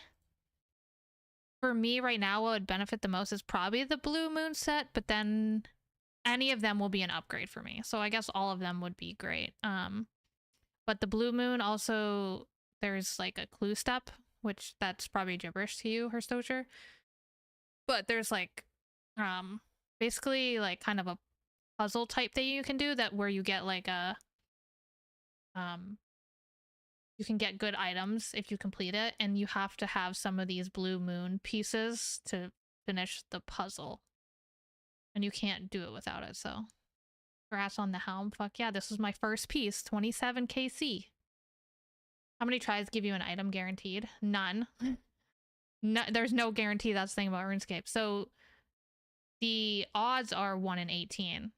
for me right now, what would benefit the most is probably the Blue Moon set, but then any of them will be an upgrade for me. So I guess all of them would be great. But the Blue Moon also, there's like a clue step, which that's probably gibberish to you, Herstocher. But there's like, basically like kind of a puzzle type thing you can do that where you get like a, you can get good items if you complete it, and you have to have some of these Blue Moon pieces to finish the puzzle. And you can't do it without it, so. Grass on the helm, fuck yeah, this was my first piece, 27 KC. How many tries give you an item guaranteed? None. No, there's no guarantee, that's the thing about RuneScape. So the odds are 1 in 18.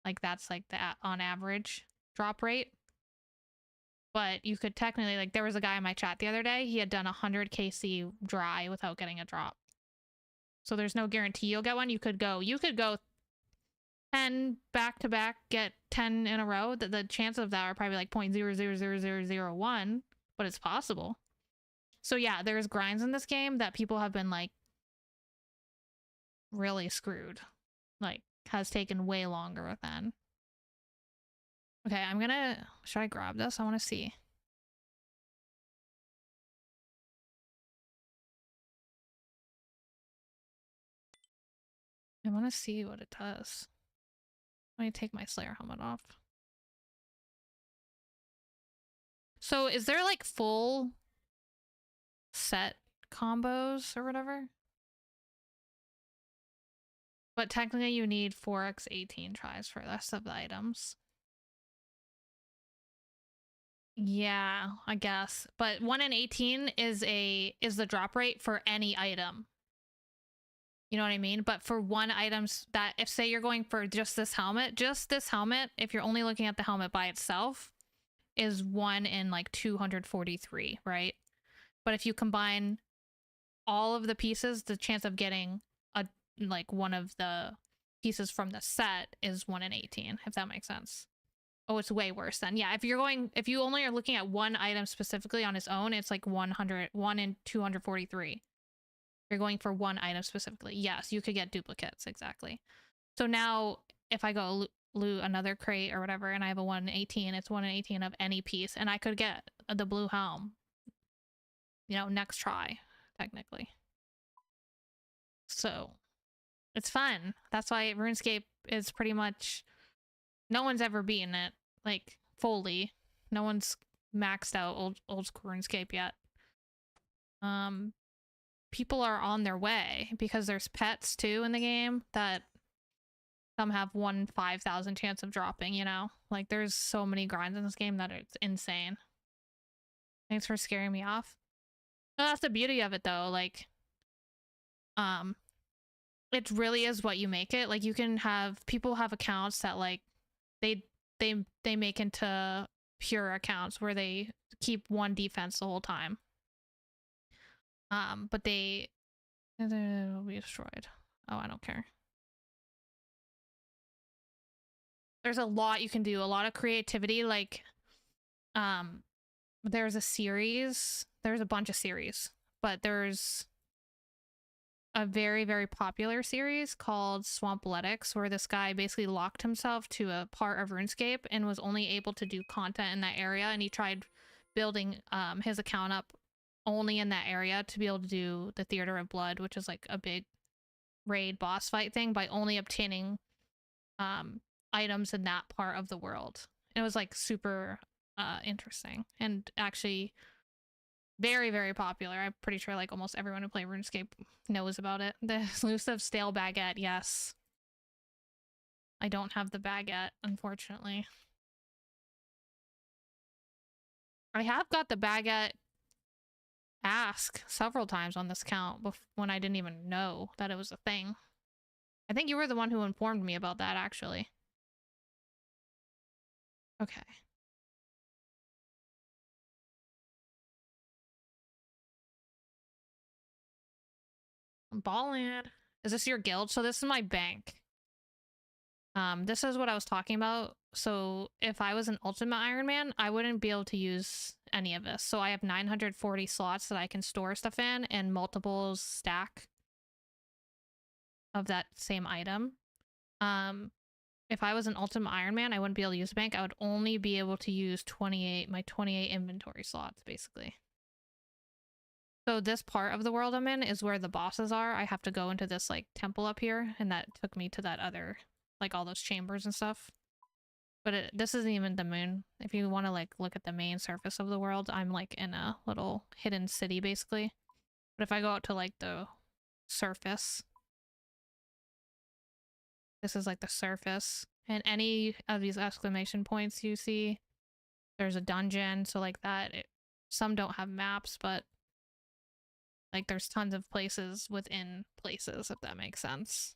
Like that's like the on average drop rate. But you could technically, like there was a guy in my chat the other day, he had done 100 KC dry without getting a drop. So there's no guarantee you'll get one. You could go 10 back to back, get 10 in a row. The chance of that are probably like 0.000001, but it's possible. So yeah, there's grinds in this game that people have been like really screwed. Like has taken way longer than. Okay, I'm gonna, should I grab this? I want to see. I want to see what it does. Let me take my Slayer helmet off. So is there like full set combos or whatever? But technically you need 4x18 tries for the rest of the items. Yeah, I guess. But 1 in 18 is the drop rate for any item. You know what I mean? But for one items that, if say you're going for just this helmet, if you're only looking at the helmet by itself, is 1 in like 243, right? But if you combine all of the pieces, the chance of getting a like one of the pieces from the set is 1 in 18, if that makes sense. Oh, it's way worse then. Yeah, if you only are looking at one item specifically on its own, it's like 1 in 243. You're going for one item specifically. Yes, you could get duplicates, exactly. So now if I go loot another crate or whatever and I have a 1 in 18, it's 1 in 18 of any piece, and I could get the blue helm, you know, next try, technically. So it's fun. That's why RuneScape is pretty much, no one's ever beaten it, like, fully. No one's maxed out old school RuneScape yet. People are on their way because there's pets too in the game that some have 1 in 5,000 chance of dropping, you know? Like, there's so many grinds in this game that it's insane. Thanks for scaring me off. No, that's the beauty of it though, like, it really is what you make it. Like, you can have, people have accounts that like, they make into pure accounts where they keep one defense the whole time. But they will be destroyed. Oh, I don't care. There's a lot you can do, a lot of creativity. Like, there's a series. There's a bunch of series, but there's a very, very popular series called Swampletics, where this guy basically locked himself to a part of RuneScape and was only able to do content in that area. And he tried building his account up only in that area to be able to do the Theater of Blood, which is like a big raid boss fight thing, by only obtaining items in that part of the world. And it was like super interesting and actually very, very popular. I'm pretty sure like almost everyone who plays RuneScape knows about it. The elusive stale baguette, yes. I don't have the baguette, unfortunately. I have got the baguette ask several times on this account when I didn't even know that it was a thing. I think you were the one who informed me about that, actually. Okay. I'm balling. Is this your guild? So this is my bank. This is what I was talking about. So if I was an Ultimate Iron Man, I wouldn't be able to use any of this. So I have 940 slots that I can store stuff in and multiple stack of that same item. If I was an Ultimate Iron Man, I wouldn't be able to use the bank. I would only be able to use my 28 inventory slots, basically. So this part of the world I'm in is where the bosses are. I have to go into this like temple up here, and that took me to that other, like all those chambers and stuff. But this isn't even the moon. If you want to like look at the main surface of the world, I'm like in a little hidden city basically. But if I go out to like the surface, this is like the surface, and any of these exclamation points you see, there's a dungeon. So like that, some don't have maps, but like there's tons of places within places, if that makes sense.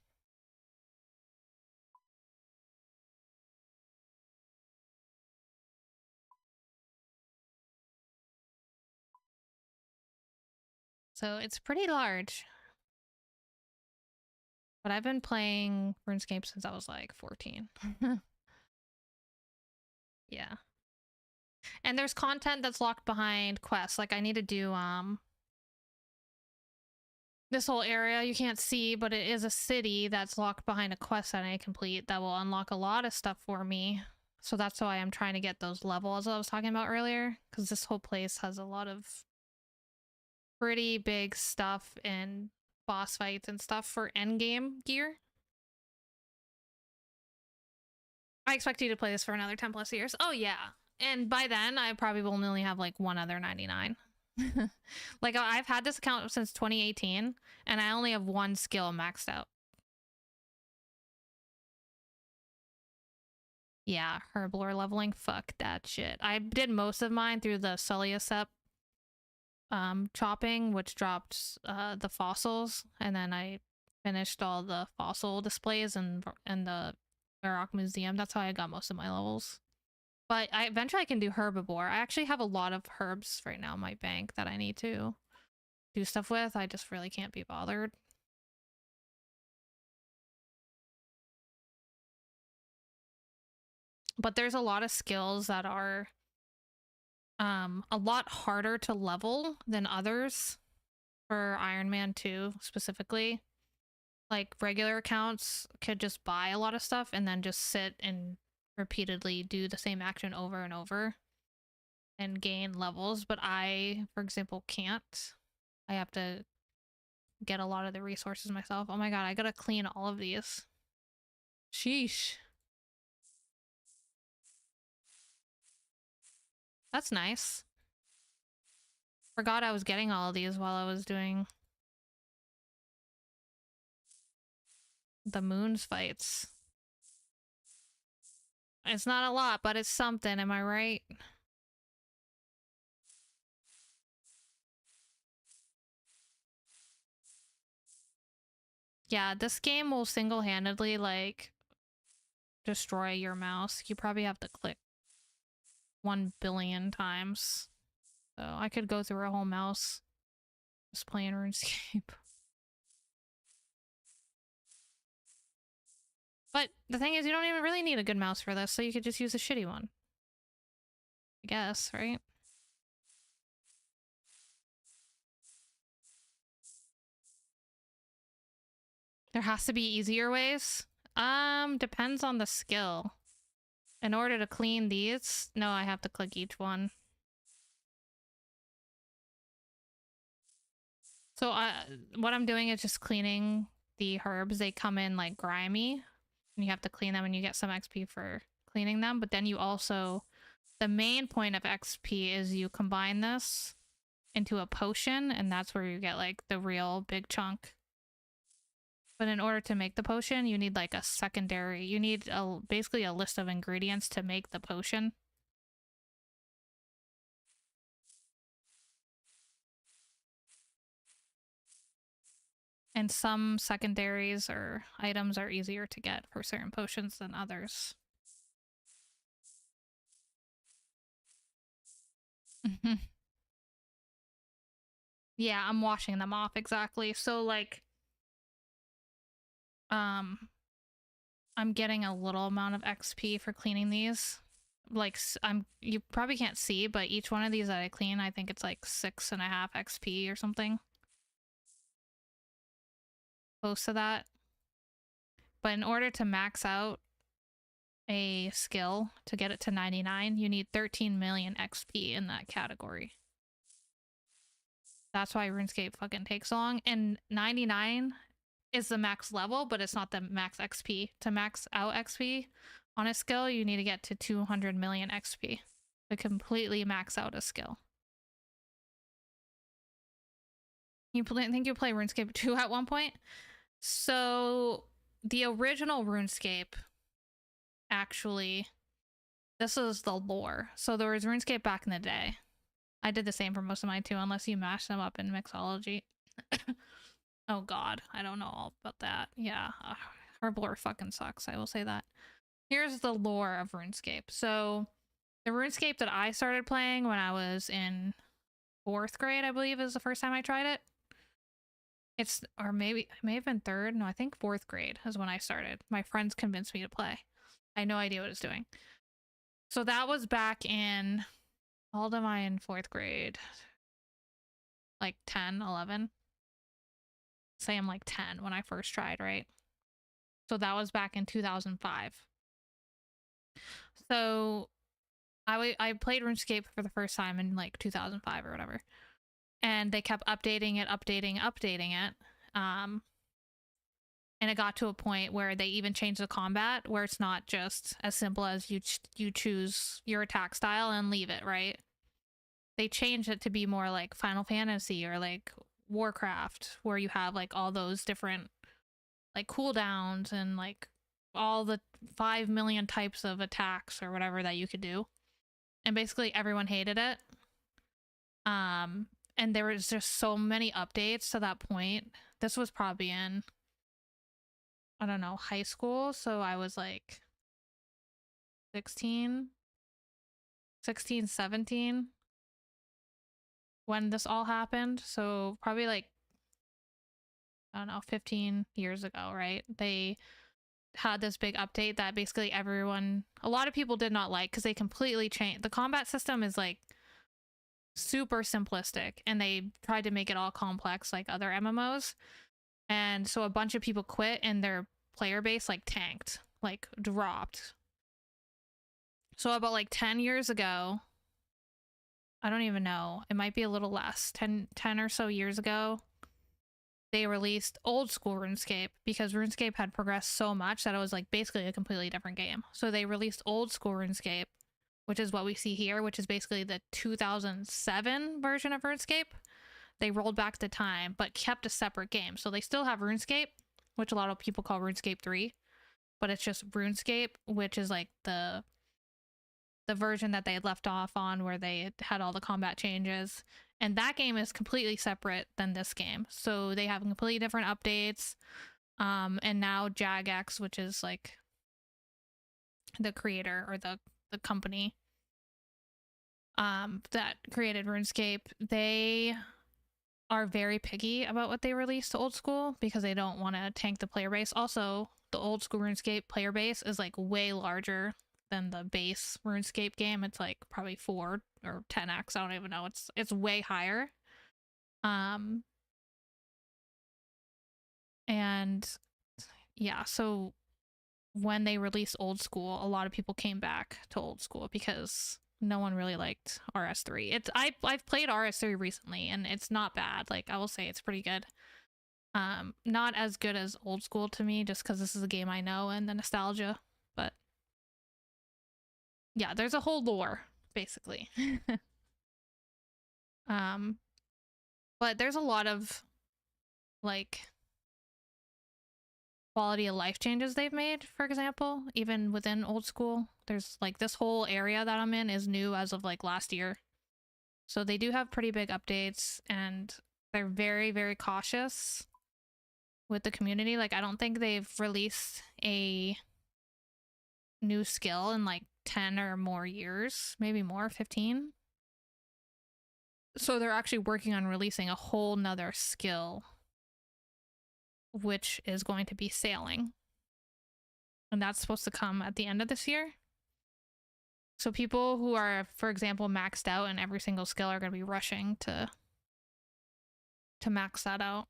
So it's pretty large. But I've been playing RuneScape since I was like 14. Yeah. And there's content that's locked behind quests. Like I need to do this whole area you can't see, but it is a city that's locked behind a quest that I complete that will unlock a lot of stuff for me. So that's why I'm trying to get those levels I was talking about earlier, because this whole place has a lot of pretty big stuff and boss fights and stuff for endgame gear. I expect you to play this for another 10 plus years. Oh yeah. And by then I probably will only have like one other 99. Like I've had this account since 2018 and I only have one skill maxed out. Yeah, herblore leveling, fuck that shit. I did most of mine through the Suliacep chopping, which dropped the fossils, and then I finished all the fossil displays in the Varrock Museum. That's how I got most of my levels. But eventually I can do herbivore. I actually have a lot of herbs right now in my bank that I need to do stuff with. I just really can't be bothered. But there's a lot of skills that are a lot harder to level than others for Iron Man 2 specifically. Like regular accounts could just buy a lot of stuff and then just sit and repeatedly do the same action over and over and gain levels, but I, for example, can't. I have to get a lot of the resources myself. Oh my god, I gotta clean all of these. Sheesh. That's nice. Forgot I was getting all of these while I was doing the moons fights. It's not a lot, but it's something, am I right? Yeah, this game will single-handedly, like, destroy your mouse. You probably have to click 1 billion times. So I could go through a whole mouse just playing RuneScape. But the thing is, you don't even really need a good mouse for this, so you could just use a shitty one. I guess, right? There has to be easier ways. Depends on the skill. In order to clean these, no, I have to click each one. So what I'm doing is just cleaning the herbs. They come in like grimy, and you have to clean them, and you get some XP for cleaning them. But then you also, the main point of XP is you combine this into a potion, and that's where you get like the real big chunk. But in order to make the potion, you need like a secondary, you need basically a list of ingredients to make the potion. And some secondaries or items are easier to get for certain potions than others. Yeah, I'm washing them off, exactly. So like I'm getting a little amount of XP for cleaning these. Like you probably can't see, but each one of these that I clean, I think it's like 6.5 XP or something. Close to that. But in order to max out a skill to get it to 99, you need 13 million XP in that category. That's why RuneScape fucking takes so long. And 99 is the max level, but it's not the max XP. To max out XP on a skill, you need to get to 200 million XP to completely max out a skill. I think you play RuneScape 2 at one point? So the original RuneScape, actually, this is the lore. So there was RuneScape back in the day. I did the same for most of mine too, unless you mash them up in mixology. Oh god, I don't know all about that. Yeah, her lore fucking sucks, I will say that. Here's the lore of RuneScape. So the RuneScape that I started playing when I was in 4th grade, I believe, is the first time I tried it. Or maybe, it may have been 3rd. No, I think 4th grade is when I started. My friends convinced me to play. I had no idea what I was doing. So that was back in, how old am I in 4th grade? Like 10, 11? Say I'm like 10 when I first tried, right? So that was back in 2005. So I played RuneScape for the first time in like 2005 or whatever. And they kept updating it. And it got to a point where they even changed the combat, where it's not just as simple as you choose your attack style and leave it, right? They changed it to be more like Final Fantasy or like Warcraft, where you have like all those different like cooldowns and like all the 5 million types of attacks or whatever that you could do. And basically everyone hated it. And there was just so many updates to that point. This was probably in, I don't know, high school. So I was like 16, 17 when this all happened. So probably like, I don't know, 15 years ago, right? They had this big update that basically a lot of people did not like, because they completely changed. The combat system is like super simplistic, and they tried to make it all complex like other MMOs. And so a bunch of people quit, and their player base like tanked, like dropped. So about like 10 years ago, I don't even know, it might be a little less, 10 or so years ago, they released old school RuneScape, because RuneScape had progressed so much that it was like basically a completely different game. So they released old school RuneScape, which is what we see here, which is basically the 2007 version of RuneScape. They rolled back the time, but kept a separate game. So they still have RuneScape, which a lot of people call RuneScape 3, but it's just RuneScape, which is like the version that they had left off on, where they had all the combat changes. And that game is completely separate than this game. So they have completely different updates. And now Jagex, which is like the creator or the company, that created RuneScape, they are very picky about what they release to old school because they don't want to tank the player base. Also, the old school RuneScape player base is like way larger than the base RuneScape game. It's like probably 4 or 10x. I don't even know. It's way higher. And yeah, so when they released old school, a lot of people came back to old school because no one really liked RS3. I've played RS3 recently and it's not bad. Like I will say it's pretty good. Not as good as old school to me just because this is a game I know and the nostalgia, but yeah, there's a whole lore basically. But there's a lot of like quality of life changes they've made. For example, even within old school, there's like this whole area that I'm in is new as of like last year, so they do have pretty big updates and they're very, very cautious with the community. Like I don't think they've released a new skill in like 10 or more years, maybe more, 15. So they're actually working on releasing a whole nother skill, which is going to be sailing. And that's supposed to come at the end of this year. So people who are, for example, maxed out in every single skill are going to be rushing to max that out.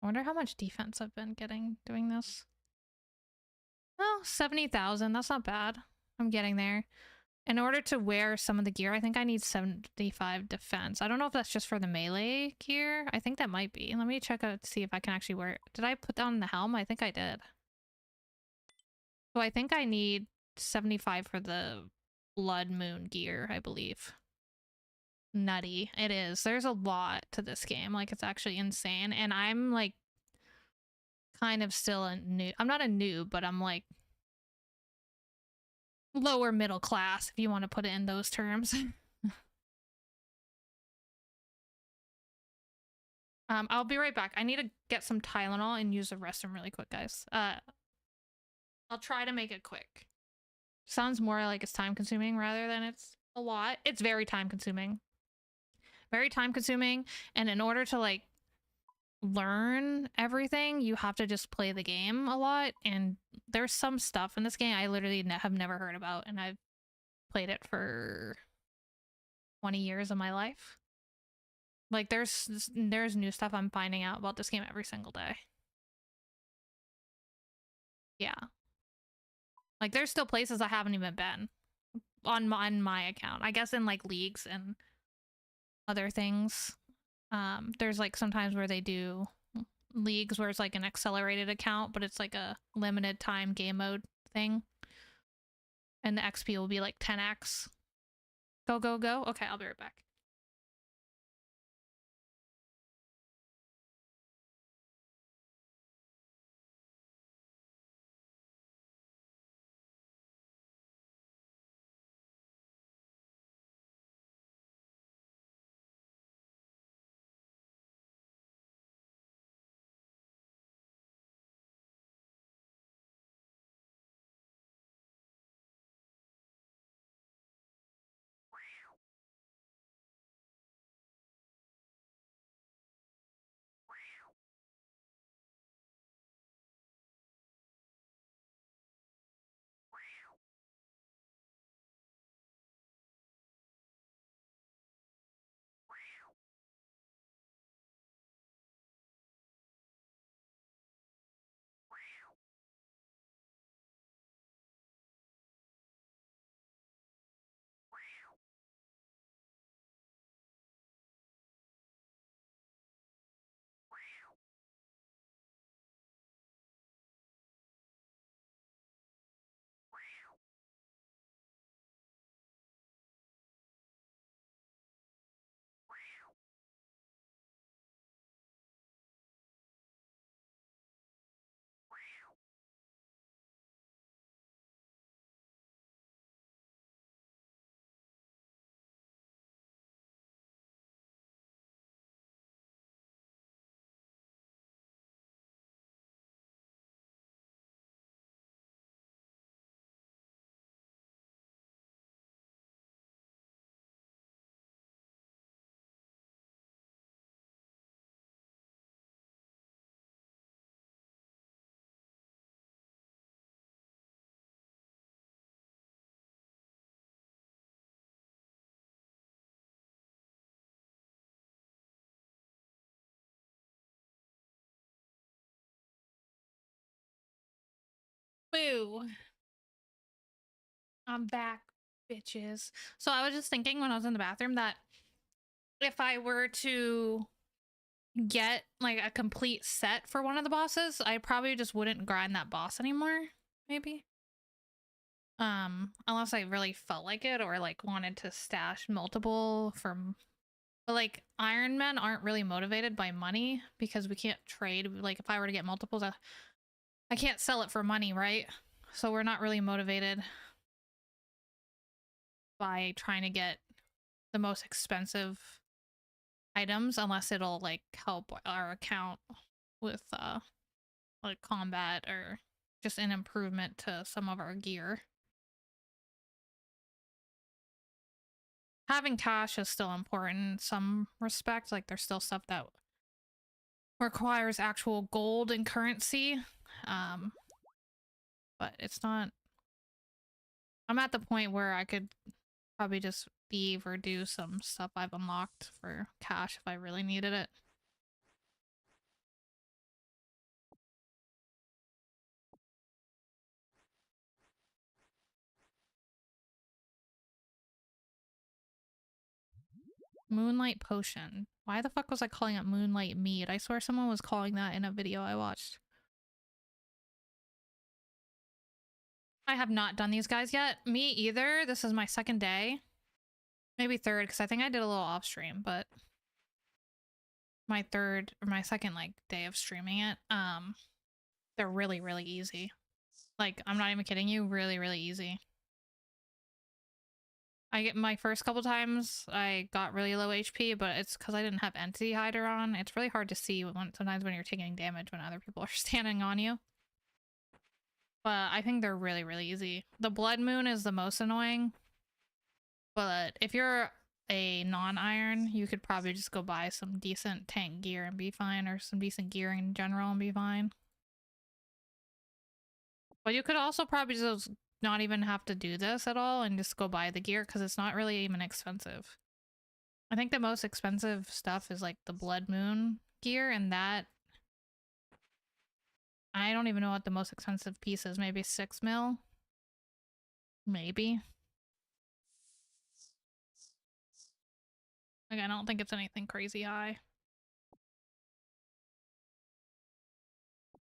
I wonder how much defense I've been getting doing this. Well, 70,000. That's not bad. I'm getting there. In order to wear some of the gear, I think I need 75 defense. I don't know if that's just for the melee gear. I think that might be. Let me check out to see if I can actually wear it. Did I put down the helm? I think I did. So I think I need 75 for the blood moon gear, I believe. Nutty. It is. There's a lot to this game. Like, it's actually insane. And I'm, like, kind of still a noob. I'm not a noob, but I'm, like, lower middle class, if you want to put it in those terms. I'll be right back. I need to get some Tylenol and use the restroom really quick, guys. I'll try to make it quick. Sounds more like it's time consuming rather than it's a lot. It's very time consuming. Very time consuming. And in order to like learn everything, you have to just play the game a lot. And there's some stuff in this game I literally have never heard about. And I've played it for 20 years of my life. Like there's new stuff I'm finding out about this game every single day. Yeah. Like there's still places I haven't even been on my account. I guess in like leagues and other things. There's like sometimes where they do leagues where it's like an accelerated account, but it's like a limited time game mode thing. And the XP will be like 10x. Go, go, go. Okay, I'll be right back. Stardew! I'm back, bitches. So I was just thinking when I was in the bathroom that if I were to get like a complete set for one of the bosses, I probably just wouldn't grind that boss anymore, maybe. Unless I really felt like it or like wanted to stash multiple from. But like Iron Men aren't really motivated by money because we can't trade. Like if I were to get multiples, I can't sell it for money, right? So we're not really motivated by trying to get the most expensive items unless it'll like help our account with like combat or just an improvement to some of our gear. Having cash is still important in some respect. Like there's still stuff that requires actual gold and currency. But it's not. I'm at the point where I could probably just thieve or do some stuff I've unlocked for cash if I really needed it. Moonlight potion. Why the fuck was I calling it moonlight mead? I swear someone was calling that in a video I watched. I have not done these guys yet. Me either. This is my second day. Maybe third, because I think I did a little off stream, but my third or my second like day of streaming it. They're really, really easy. Like, I'm not even kidding you, really, really easy. I get my first couple times I got really low HP, but it's because I didn't have Entity Hider on. It's really hard to see sometimes when you're taking damage when other people are standing on you. But I think they're really, really easy. The Blood Moon is the most annoying. But if you're a non-iron, you could probably just go buy some decent tank gear and be fine, or some decent gear in general and be fine. But you could also probably just not even have to do this at all and just go buy the gear because it's not really even expensive. I think the most expensive stuff is like the Blood Moon gear, and that I don't even know what the most expensive piece is. Maybe 6 mil? Maybe. Like, I don't think it's anything crazy high.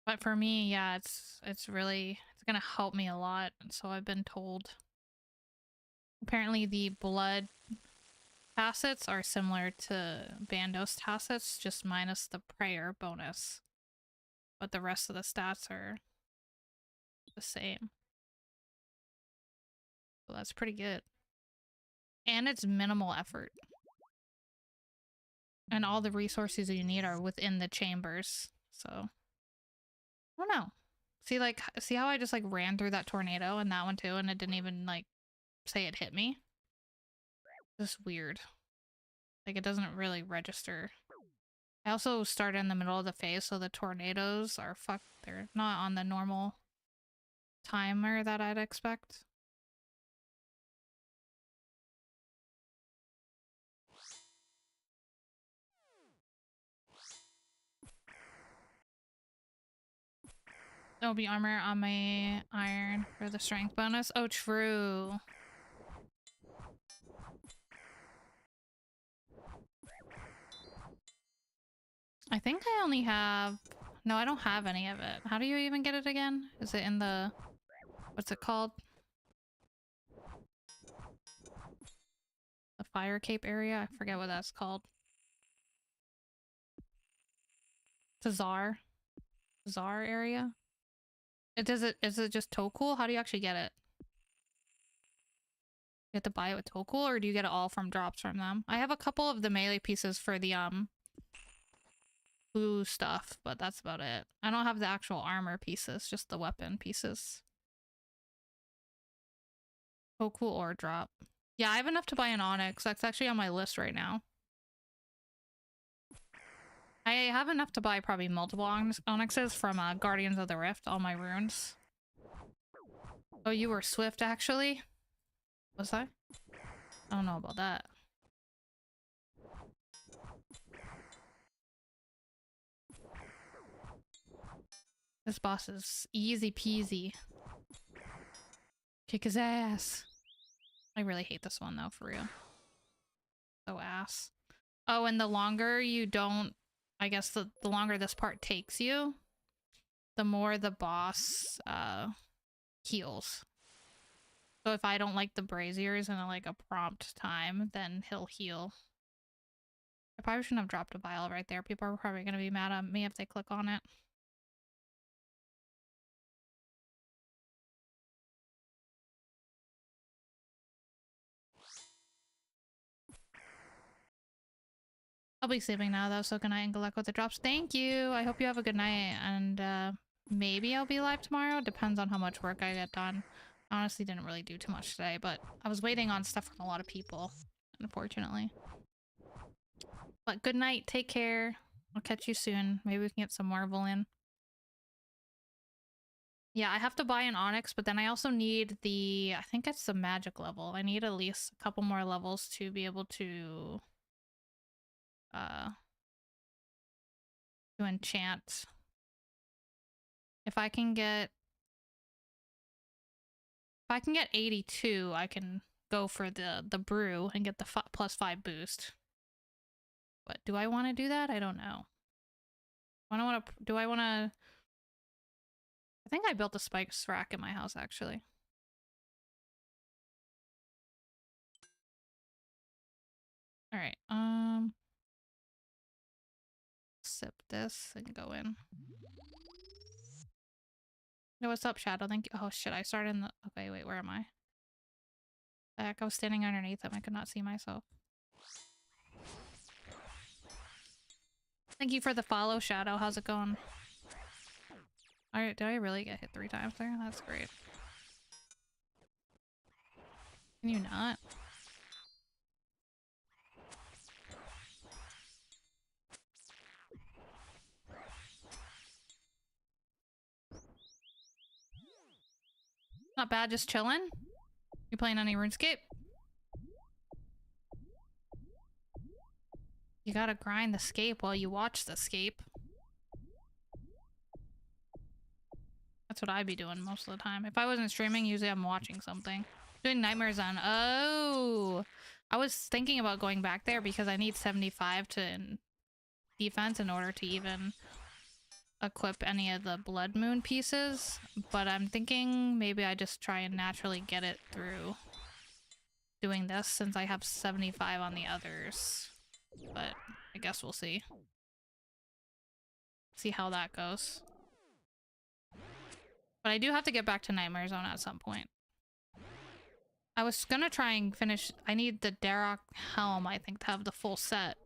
But for me, yeah, it's gonna help me a lot, so I've been told. Apparently the blood tacits are similar to Bandos tacits, just minus the prayer bonus. But the rest of the stats are the same. So that's pretty good. And it's minimal effort. And all the resources you need are within the chambers, so I don't know. See how I just like ran through that tornado and that one too, and it didn't even like say it hit me? Just weird. Like it doesn't really register. I also started in the middle of the phase, so the tornadoes are they're not on the normal timer that I'd expect. There'll be armor on my iron for the strength bonus. Oh, true. I think I only have... No, I don't have any of it. How do you even get it again? Is it in the... What's it called? The fire cape area? I forget what that's called. The Czar area? Is it just Tokul? How do you actually get it? You have to buy it with Tokul, or do you get it all from drops from them? I have a couple of the melee pieces for the blue stuff, but that's about it. I don't have the actual armor pieces, just the weapon pieces. Tokul or drop. Yeah, I have enough to buy an Onyx. That's actually on my list right now. I have enough to buy probably multiple Onyxes from Guardians of the Rift, all my runes. Oh, you were Swift, actually? Was I? I don't know about that. This boss is easy peasy. Kick his ass. I really hate this one though, for real. So ass. Oh, and the longer you don't, I guess the longer this part takes you, the more the boss heals. So if I don't like the braziers in like a prompt time, then he'll heal. I probably shouldn't have dropped a vial right there. People are probably going to be mad at me if they click on it. I'll be sleeping now though, so good night and good luck with the drops. Thank you! I hope you have a good night, and maybe I'll be live tomorrow. Depends on how much work I get done. I honestly didn't really do too much today, but I was waiting on stuff from a lot of people, unfortunately. But good night, take care. I'll catch you soon. Maybe we can get some Marvel in. Yeah, I have to buy an Onyx, but then I also need I think it's the magic level. I need at least a couple more levels to be able to enchant. If I can get 82, I can go for the brew and get the +5 boost. But do I want to do that? I don't know. Do I want to... I think I built a spikes rack in my house, actually. Alright, sip this and go in. No, what's up, Shadow? Thank you. Oh, shit, I started in the... Okay, wait, where am I? Heck, I was standing underneath him. I could not see myself. Thank you for the follow, Shadow. How's it going? Alright, did I really get hit 3 times there? That's great. Can you not? Not bad, just chilling. You playing any RuneScape? You gotta grind the scape while you watch the scape. That's what I'd be doing most of the time. If I wasn't streaming, usually I'm watching something. Doing Nightmares on. Oh! I was thinking about going back there because I need 75 to defense in order to even equip any of the Blood Moon pieces. But I'm thinking maybe I just try and naturally get it through doing this since I have 75 on the others. But I guess we'll see. See how that goes. But I do have to get back to Nightmare Zone at some point. I was gonna try and finish... I need the Darok Helm, I think, to have the full set.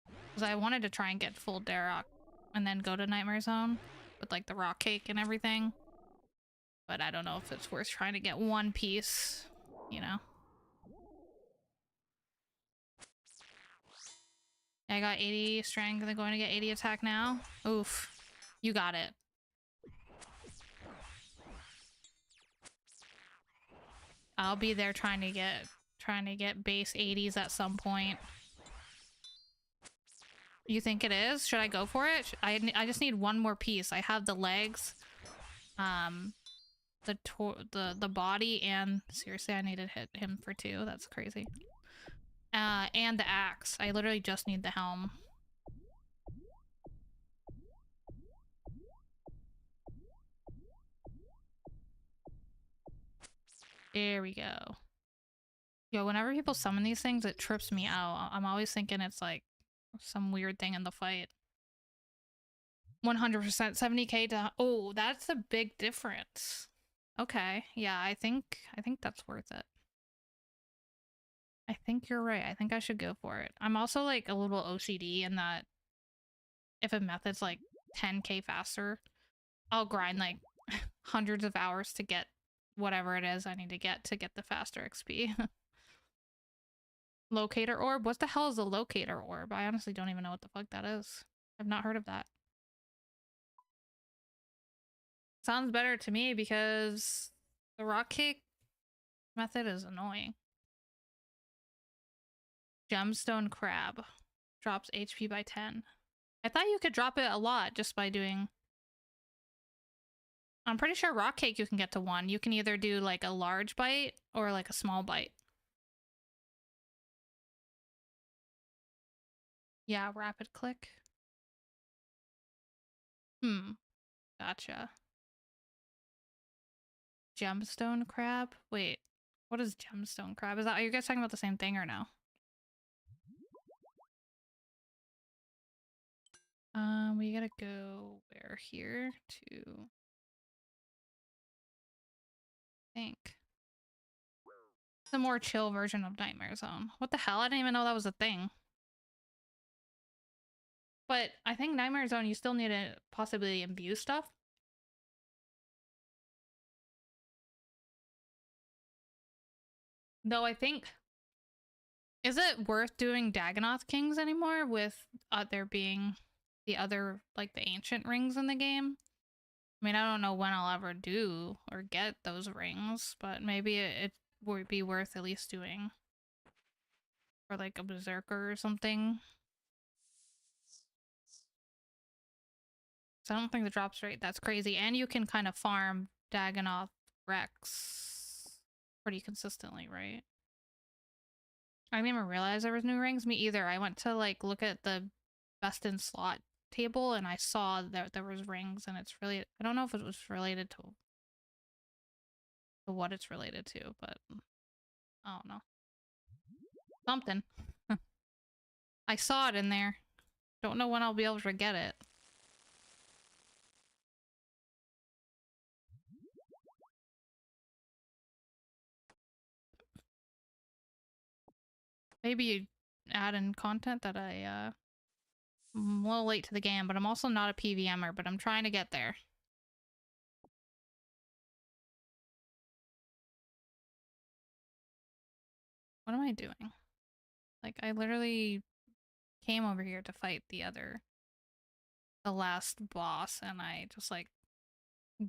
Because I wanted to try and get full Darok and then go to Nightmare Zone with, like, the rock cake and everything. But I don't know if it's worth trying to get one piece, you know? I got 80 strength and going to get 80 attack now. Oof. You got it. I'll be there trying to get base 80s at some point. You think it is? Should I go for it? I just need one more piece. I have the legs, the body, and seriously, I need to hit him for 2. That's crazy. And the axe. I literally just need the helm. There we go. Yo, whenever people summon these things, it trips me out. I'm always thinking it's like some weird thing in the fight. 100% 70k to... Oh, that's a big difference. Okay, yeah, I think that's worth it. I think you're right. I think I should go for it. I'm also like a little OCD in that if a method's like 10k faster, I'll grind like hundreds of hours to get whatever it is I need to get the faster XP. Locator orb? What the hell is a locator orb? I honestly don't even know what the fuck that is. I've not heard of that. Sounds better to me because the rock cake method is annoying. Gemstone crab drops HP by 10. I thought you could drop it a lot just by doing... I'm pretty sure rock cake you can get to 1. You can either do like a large bite or like a small bite. Yeah, rapid click. Gotcha. Gemstone crab? Wait, what is gemstone crab? Are you guys talking about the same thing or no? We gotta go where here to think. The more chill version of Nightmare Zone. What the hell? I didn't even know that was a thing. But I think Nightmare Zone, you still need to possibly imbue stuff. Though I think... Is it worth doing Dagonoth Kings anymore with there being the other, like, the ancient rings in the game? I mean, I don't know when I'll ever do or get those rings, but maybe it would be worth at least doing for, like, a Berserker or something. So I don't think the drops rate that's crazy. And you can kind of farm Dagonoth Rex pretty consistently, right? I didn't even realize there was new rings. Me either. I went to like look at the best in slot table and I saw that there was rings, and it's really, I don't know if it was related to what it's related to, but I don't know. Something. I saw it in there. Don't know when I'll be able to get it. Maybe add in content that I'm a little late to the game, but I'm also not a PVMer, but I'm trying to get there. What am I doing? Like, I literally came over here to fight the last boss, and I just, like,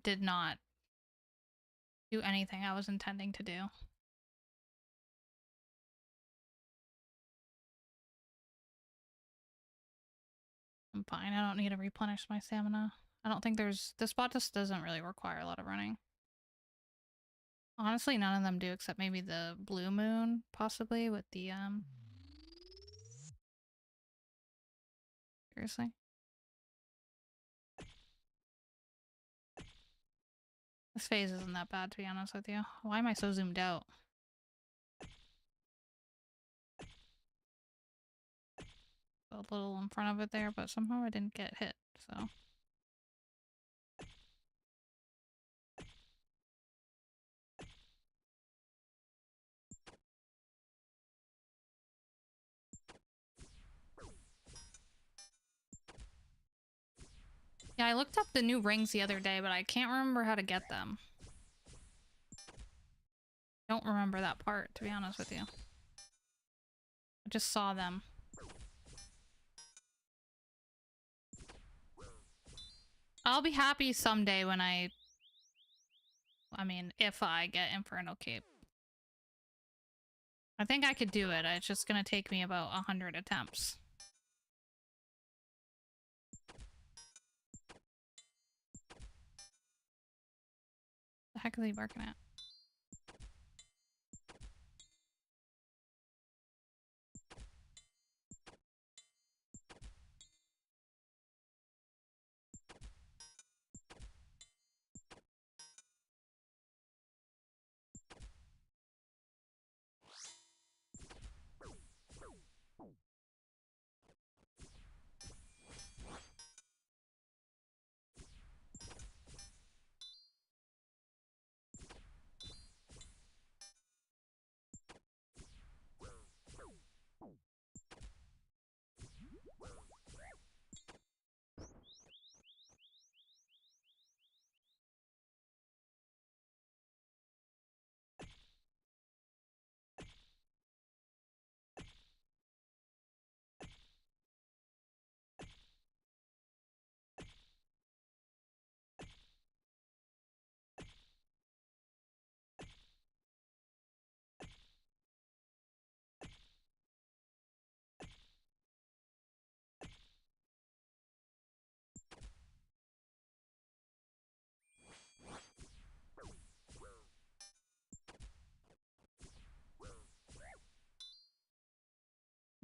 did not do anything I was intending to do. I'm fine. I don't need to replenish my stamina. I don't think this spot just doesn't really require a lot of running. Honestly, none of them do, except maybe the Blue Moon, possibly, with the, Seriously? This phase isn't that bad, to be honest with you. Why am I so zoomed out? A little in front of it there, but somehow I didn't get hit, so... Yeah, I looked up the new rings the other day, but I can't remember how to get them. Don't remember that part, to be honest with you. I just saw them. I'll be happy someday when I mean, if I get Inferno Cape. I think I could do it. It's just gonna take me about 100 attempts. The heck is he barking at?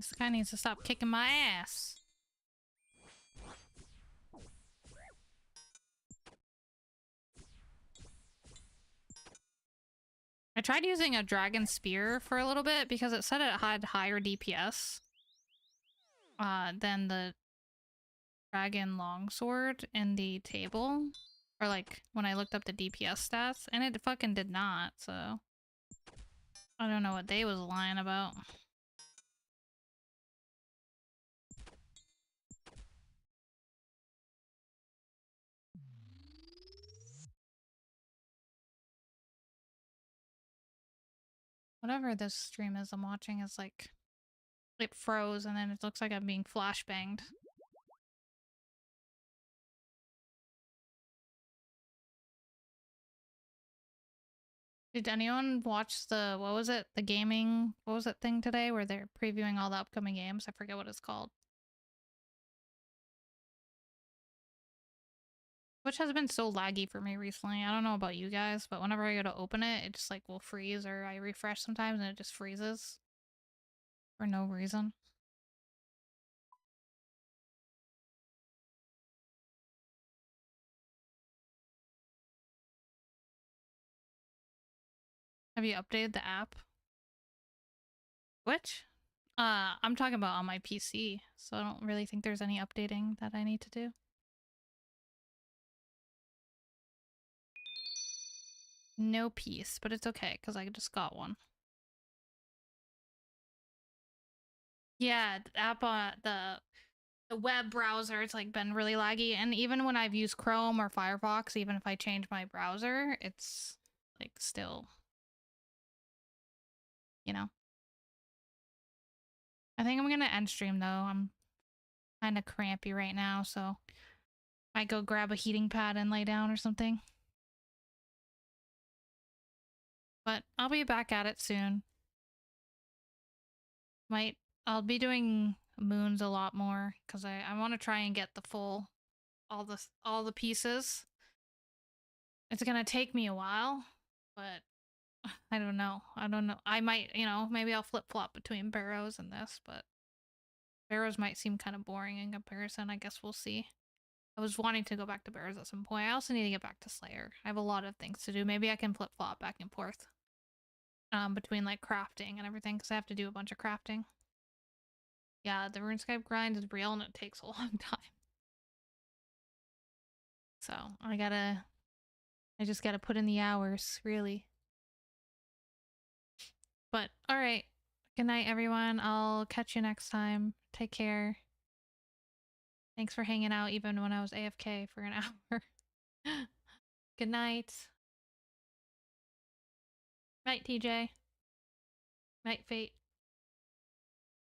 This guy needs to stop kicking my ass. I tried using a dragon spear for a little bit because it said it had higher DPS than the dragon longsword in the table. Or like when I looked up the DPS stats, and it fucking did not, so I don't know what they was lying about. Whatever this stream is I'm watching is like, it froze and then it looks like I'm being flashbanged. Did anyone watch the, what was it? The gaming, what was that thing today where they're previewing all the upcoming games? I forget what it's called. Which has been so laggy for me recently. I don't know about you guys, but whenever I go to open it, it just like will freeze, or I refresh sometimes and it just freezes. For no reason. Have you updated the app? Which? I'm talking about on my PC, so I don't really think there's any updating that I need to do. No piece, but it's okay, because I just got one. Yeah, the app on the web browser, it's like been really laggy, and even when I've used Chrome or Firefox, even if I change my browser, it's like still, you know. I think I'm gonna end stream though. I'm kind of crampy right now, so might go grab a heating pad and lay down or something. But I'll be back at it soon. I'll be doing moons a lot more because I want to try and get the full, all the pieces. It's gonna take me a while, but I don't know. I might, maybe I'll flip flop between Barrows and this, but Barrows might seem kind of boring in comparison. I guess we'll see. I was wanting to go back to Barrows at some point. I also need to get back to Slayer. I have a lot of things to do. Maybe I can flip flop back and forth between like crafting and everything because I have to do a bunch of crafting. Yeah, the RuneScape grind is real and it takes a long time. So I just gotta put in the hours, really. But alright. Good night, everyone. I'll catch you next time. Take care. Thanks for hanging out even when I was AFK for an hour. Good night. Night, TJ. Night, Fate.